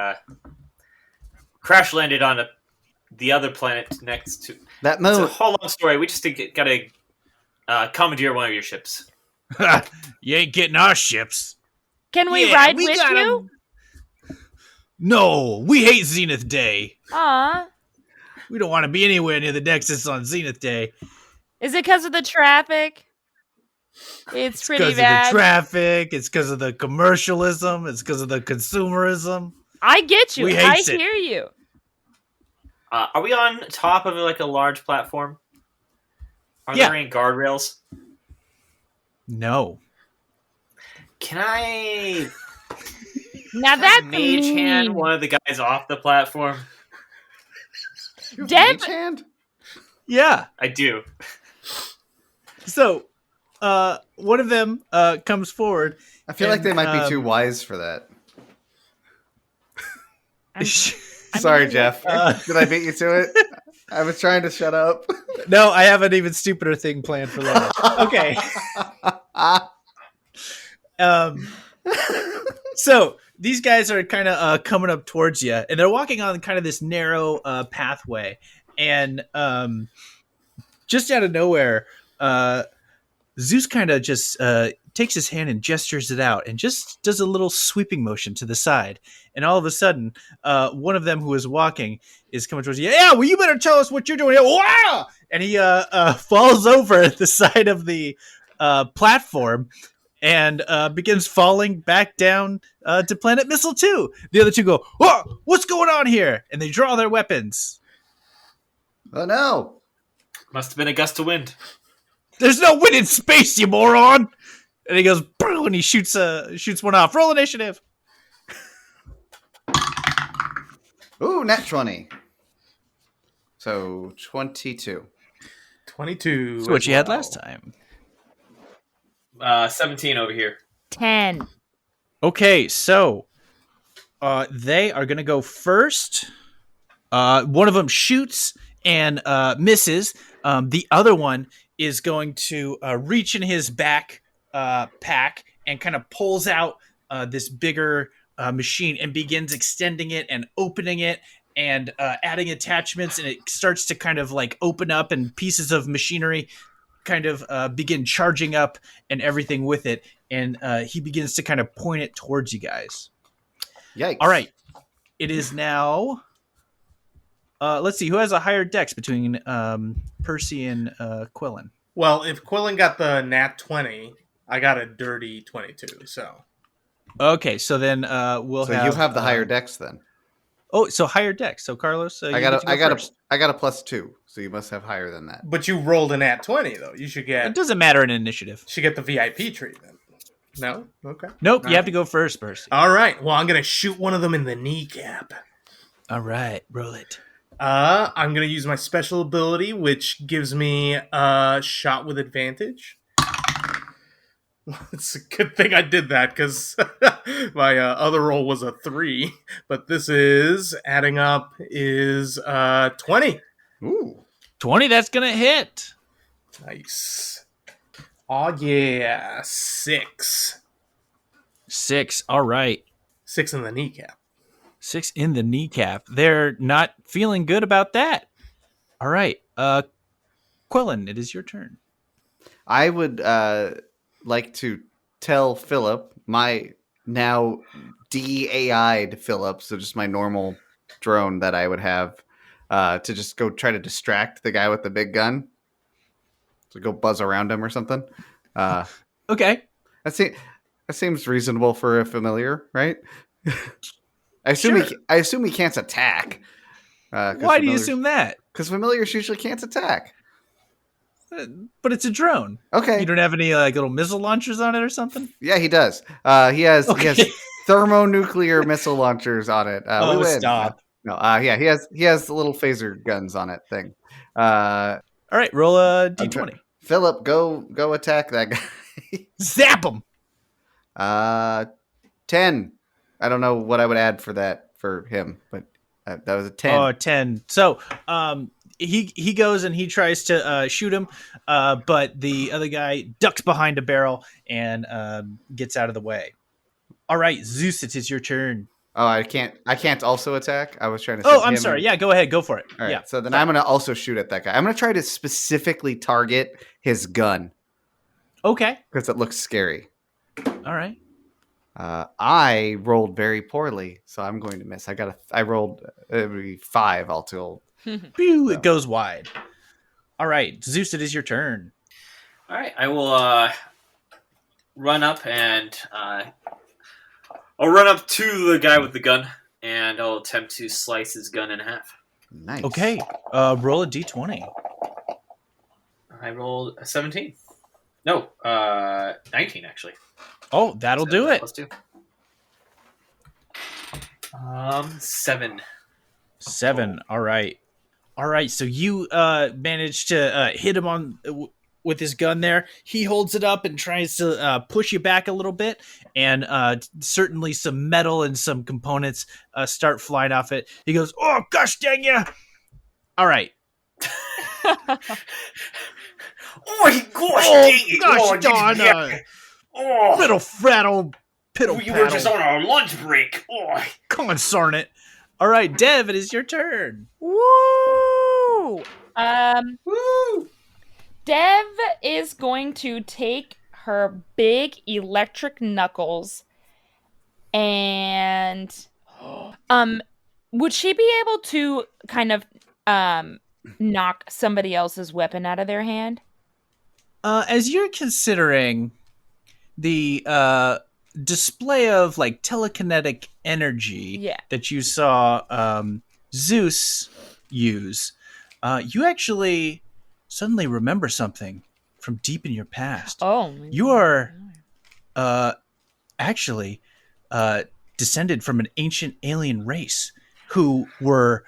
crash landed on the other planet next to. That It's a moon. whole long story. We just gotta commandeer one of your ships. You ain't getting our ships. can we Yeah, ride we with got you? 'em. No, we hate Zenith Day. Aw. We don't want to be anywhere near the Nexus on Zenith Day. Is it because of the traffic? It's pretty Because of bad. the traffic. It's because of the commercialism. It's because of the consumerism. I get you. We I hates it. hear you. Are we on top of like a large platform? Are Yeah. there any guardrails? No. Can I Now that's mage hand mean. one of the guys off the platform? Deb- Mage hand? Yeah. I do. So, one of them comes forward. I feel like And, they might be too wise for that. I'm- Sorry, Jeff. Uh, Did I beat you to it? I was trying to shut up. No, I have an even stupider thing planned for later. Okay. So these guys are kind of coming up towards you, and they're walking on kind of this narrow pathway, and just out of nowhere, Zeus kind of just takes his hand and gestures it out, and just does a little sweeping motion to the side, and all of a sudden, one of them who is walking is coming towards you. Yeah, well, you better tell us what you're doing here. Wow! And he falls over at the side of the platform and begins falling back down to Planet Missile 2. The other two go, "Whoa, what's going on here?" And they draw their weapons. Oh no! Must have been a gust of wind. There's no wind in space, you moron! And he goes, "Brr," and he shoots one off. Roll initiative. Ooh, nat 20. So 22. 22. That's what as you had well. last time. 17 over here. 10. Okay, so they are going to go first. One of them shoots and misses. The other one is going to reach in his back pack and kind of pulls out this bigger machine and begins extending it and opening it and adding attachments, and it starts to kind of like open up, and pieces of machinery kind of begin charging up and everything with it, and he begins to kind of point it towards you guys. Yikes. All right. It is now... let's see. Who has a higher dex between Percy and Quillen? Well, if Quillen got the nat 20, I got a dirty 22, so. Okay, so then we'll So have... you have the higher dex then. Oh, so higher dex. So Carlos, I got a +2, so you must have higher than that. But you rolled a nat 20, though. You should It get doesn't matter in initiative. the VIP treatment. No? Okay. Nope, you have to go first, Percy. All right. Well, I'm going to shoot one of them in the kneecap. All right, roll it. I'm gonna use my special ability, which gives me a shot with advantage. It's a good thing I did that because my other roll was a 3, but this is adding up is 20. Ooh. 20, that's going to hit. Nice. Oh yeah, 6. 6. All right. 6 in the kneecap. 6 in the kneecap. They're not feeling good about that. All right. Quillen, it is your turn. I would like to tell Philip, my now de-AI'd Philip, so just my normal drone that I would have, to just go try to distract the guy with the big gun. So go buzz around him or something. Okay. That seems reasonable for a familiar, right? I assume he can't attack. Why do you assume that? Because familiars usually can't attack. But it's a drone. Okay. You don't have any like little missile launchers on it or something? Yeah, he does. He has thermonuclear missile launchers on it. We win. Stop. No, yeah, he has little phaser guns on it thing. All right, roll a d20. Philip, go attack that guy. Zap him. 10. I don't know what I would add for that for him, but that was a 10. Oh, 10. So, he goes and he tries to shoot him, but the other guy ducks behind a barrel and gets out of the way. All right, Zeus, it is your turn. Oh, I can't also attack. I was trying to. Oh, I'm sorry. Yeah, go ahead. Go for it. All right, yeah. So then I'm going to also shoot at that guy. I'm going to try to specifically target his gun. Okay. Because it looks scary. All right. I rolled very poorly, so I'm going to miss. I rolled 5 all told. Pew, it goes wide. All right, Zeus, it is your turn. All right, I will run up and I'll run up to the guy with the gun and I'll attempt to slice his gun in half. Nice. Okay, roll a d20. I rolled a 17. No, 19 actually. Oh, that'll do it. Plus 2. 7. 7. All right. So you managed to hit him with his gun there. He holds it up and tries to push you back a little bit, and certainly some metal and some components start flying off it. He goes, "Oh gosh dang ya!" All right. Oh gosh dang it! Gosh darn! Little frattle piddle. You were just on our lunch break. Oh. Consarn it! All right, Dev, it is your turn. Woo! Woo! Dev is going to take her big electric knuckles and would she be able to kind of knock somebody else's weapon out of their hand? As you're considering the display of like telekinetic energy that you saw Zeus use, you actually suddenly remember something from deep in your past. Oh, you are actually descended from an ancient alien race who were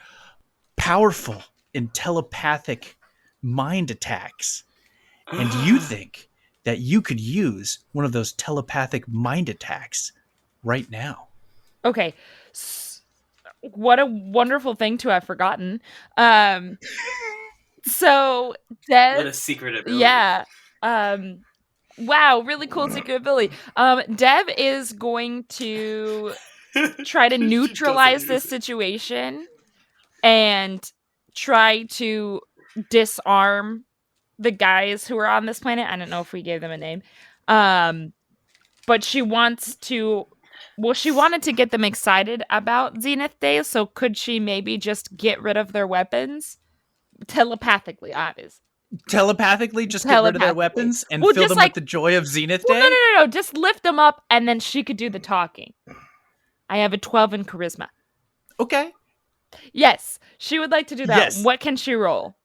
powerful in telepathic mind attacks. And you think that you could use one of those telepathic mind attacks right now. Okay. What a wonderful thing to have forgotten. So Dev, what a secret ability. Yeah. Wow, really cool secret ability. Dev is going to try to neutralize this situation and try to disarm the guys who are on this planet. I don't know if we gave them a name. But she wants to... Well, she wanted to get them excited about Zenith Days, so could she maybe just get rid of their weapons? Telepathically, obviously. Telepathically just get rid of their weapons and fill them with the joy of Zenith Day? No. Just lift them up and then she could do the talking. I have a 12 in charisma. Okay. Yes, she would like to do that. Yes. What can she roll?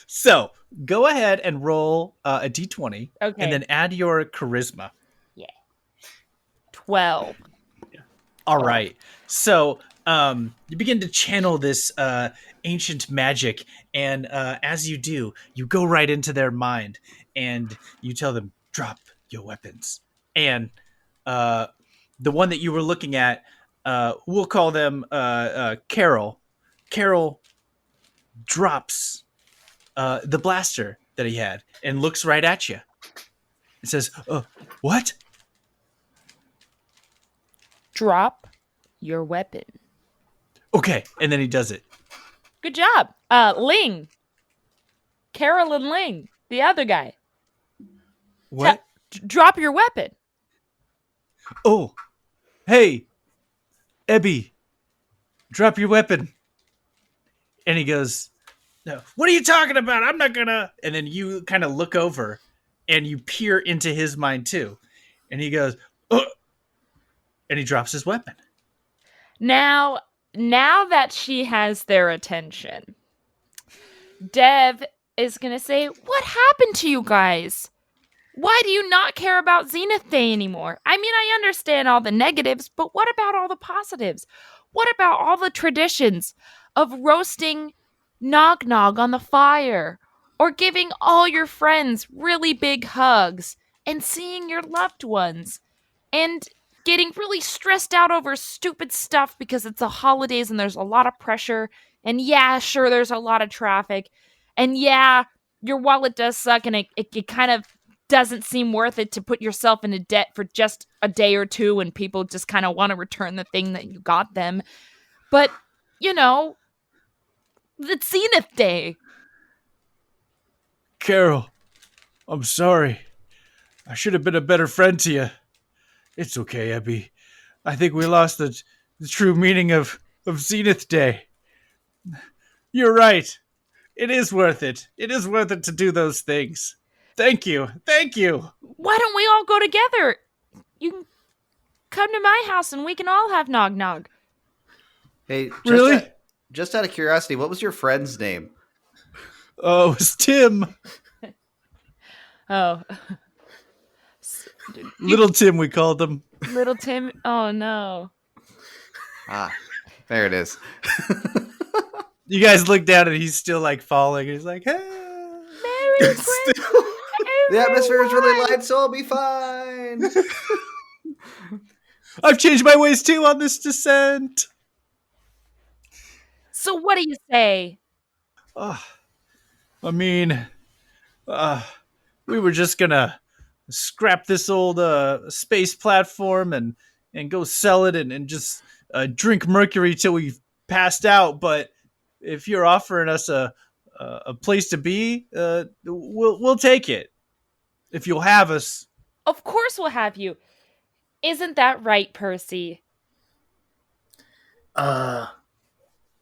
So, go ahead and roll a d20. Okay. And then add your charisma. Yeah. 12. All right. So, you begin to channel this ancient magic, and as you do, you go right into their mind, and you tell them, "Drop your weapons." And the one that you were looking at, we'll call them Carol. Carol drops the blaster that he had and looks right at you. It says, "What?" Drop your weapon. Okay, and then he does it. Good job. Ling. Carolyn Ling, the other guy. What? Drop your weapon. Oh, hey, Ebby, drop your weapon. And he goes, "No, what are you talking about? I'm not gonna." And then you kind of look over and you peer into his mind too. And he goes, "Oh," and he drops his weapon. Now that she has their attention, Dev is going to say, "What happened to you guys? Why do you not care about Zenith Day anymore? I mean, I understand all the negatives, but what about all the positives? What about all the traditions of roasting nog nog on the fire, or giving all your friends really big hugs, and seeing your loved ones, and getting really stressed out over stupid stuff because it's the holidays and there's a lot of pressure, and yeah, sure, there's a lot of traffic, and yeah, your wallet does suck, and it kind of doesn't seem worth it to put yourself into debt for just a day or two, and people just kind of want to return the thing that you got them. But, it's Zenith Day." Carol, I'm sorry. I should have been a better friend to you. It's okay, Ebby. I think we lost the true meaning of Zenith Day. You're right. It is worth it. It is worth it to do those things. Thank you. Thank you. Why don't we all go together? You can come to my house and we can all have nog nog. Hey, Really? Just out of curiosity, what was your friend's name? Oh, it was Tim. Oh. Little Tim, we called him. Little Tim. Oh, no. Ah, there it is. You guys look down and he's still like falling. He's like, "Hey." Merry Christmas. The atmosphere is really light, so I'll be fine. I've changed my ways too on this descent. So what do you say? I mean, we were just gonna scrap this old space platform and go sell it and just drink mercury till we passed out. But if you're offering us a place to be, we'll take it. If you'll have us. Of course we'll have you. Isn't that right, Percy?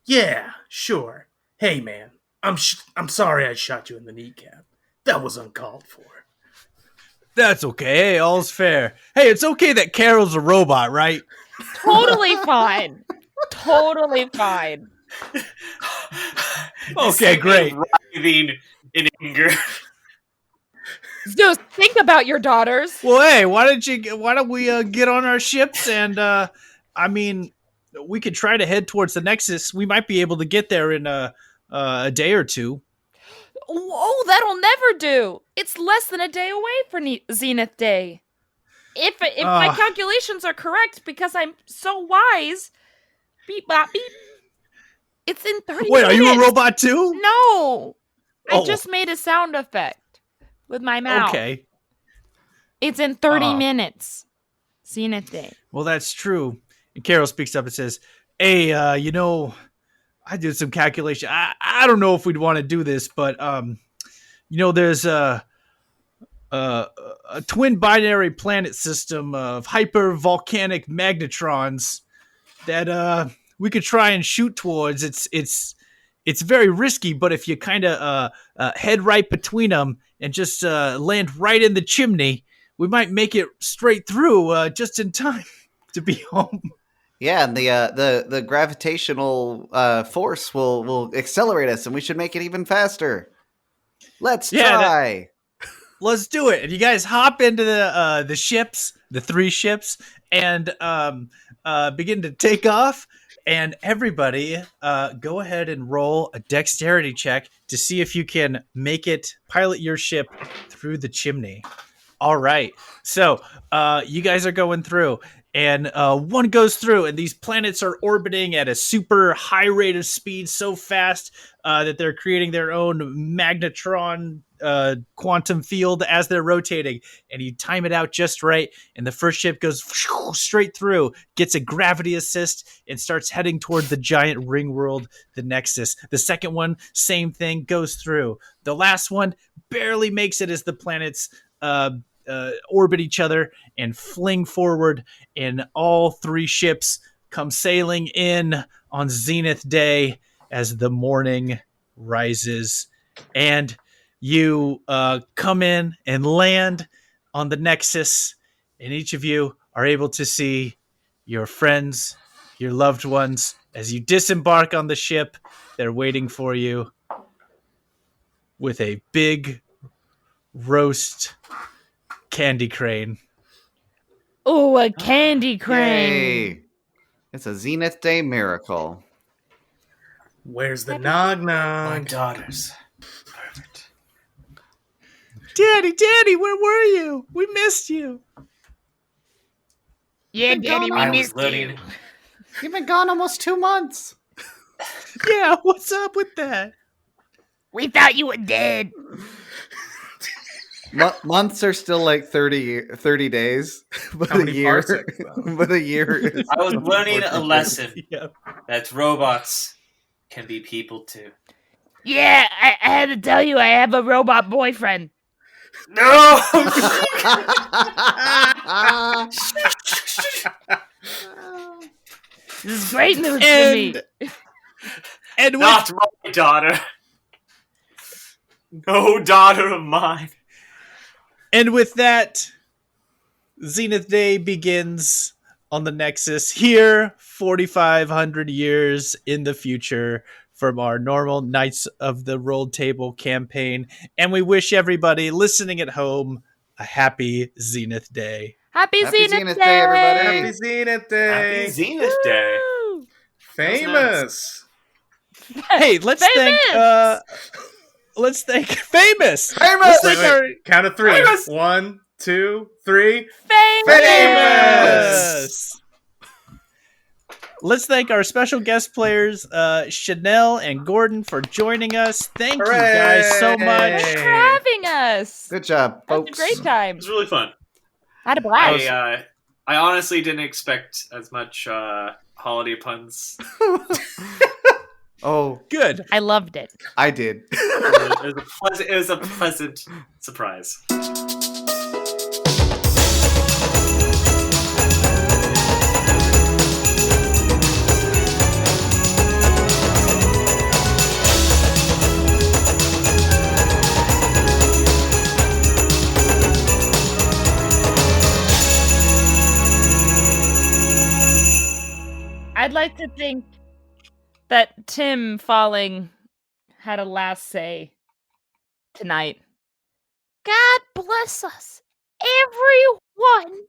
Yeah, sure. Hey, man, I'm sorry I shot you in the kneecap. That was uncalled for. That's okay. Hey, all's fair. Hey, it's okay that Carol's a robot, right? Totally fine. Totally fine. Okay, great. Writhing in anger. Zeus, think about your daughters. Well, hey, why don't we get on our ships and I mean, we could try to head towards the Nexus. We might be able to get there in a day or two. Oh, that'll never do. It's less than a day away for Zenith Day. If my calculations are correct, because I'm so wise, beep bop beep. It's in 30 minutes. Wait, are you a robot too? No. I Oh. just made a sound effect with my mouth. Okay. It's in 30 minutes. Zenith Day. Well, that's true. And Carol speaks up and says, "Hey, I did some calculation. I don't know if we'd want to do this, but there's a twin binary planet system of hyper volcanic magnetrons that we could try and shoot towards. It's very risky, but if you kind of head right between them and just land right in the chimney, we might make it straight through just in time to be home." Yeah, and the gravitational force will accelerate us, and we should make it even faster. Let's try. Let's do it. And you guys hop into the ships, the 3 ships, and begin to take off. And everybody, go ahead and roll a dexterity check to see if you can pilot your ship through the chimney. All right. So you guys are going through, and one goes through, and these planets are orbiting at a super high rate of speed, so fast that they're creating their own magnetron quantum field as they're rotating. And you time it out just right, and the first ship goes straight through, gets a gravity assist, and starts heading toward the giant ring world, the Nexus. The second one, same thing, goes through. The last one barely makes it as the planets orbit each other and fling forward, and all three ships come sailing in on Zenith Day as the morning rises. And you come in and land on the Nexus, and each of you are able to see your friends, your loved ones, as you disembark on the ship. They're waiting for you with a big roast candy crane. Oh, a candy crane. Yay. It's a Zenith Day miracle. Where's the nog My nog? daughters. Perfect. Daddy, where were you? We missed you. Yeah, Daddy, we I was missed learning. you. You've been gone almost 2 months. Yeah, what's up with that? We thought you were dead. Months are still like 30 days, but How a many year, parsecs, though? but a year is I was learning a 40 lesson Yeah. that robots can be people too. Yeah, I had to tell you, I have a robot boyfriend. No! This is great news to me. And with, Not my daughter. No daughter of mine. and with that, Zenith Day begins on the Nexus here, 4,500 years in the future from our normal Knights of the Rolled Table campaign. And we wish everybody listening at home a happy Zenith Day. Happy Happy Zenith Zenith Day, Day, everybody. Happy Zenith Day. Happy Zenith Day. Woo! Famous. Hey, let's Famous! thank Famous. Famous! Let's Wait, thank our Count of three. Famous. 1, 2, 3. Famous. Let's thank our special guest players, Chanel and Gordon, for joining us. Thank you guys so much. Hooray! For having us. Good job, That was folks. a great time. It was really fun. I had a blast. I honestly didn't expect as much holiday puns. Oh, Good. I loved it. I did. It was a pleasant surprise. I'd like to think that Tim Falling had a last say tonight. God bless us, everyone.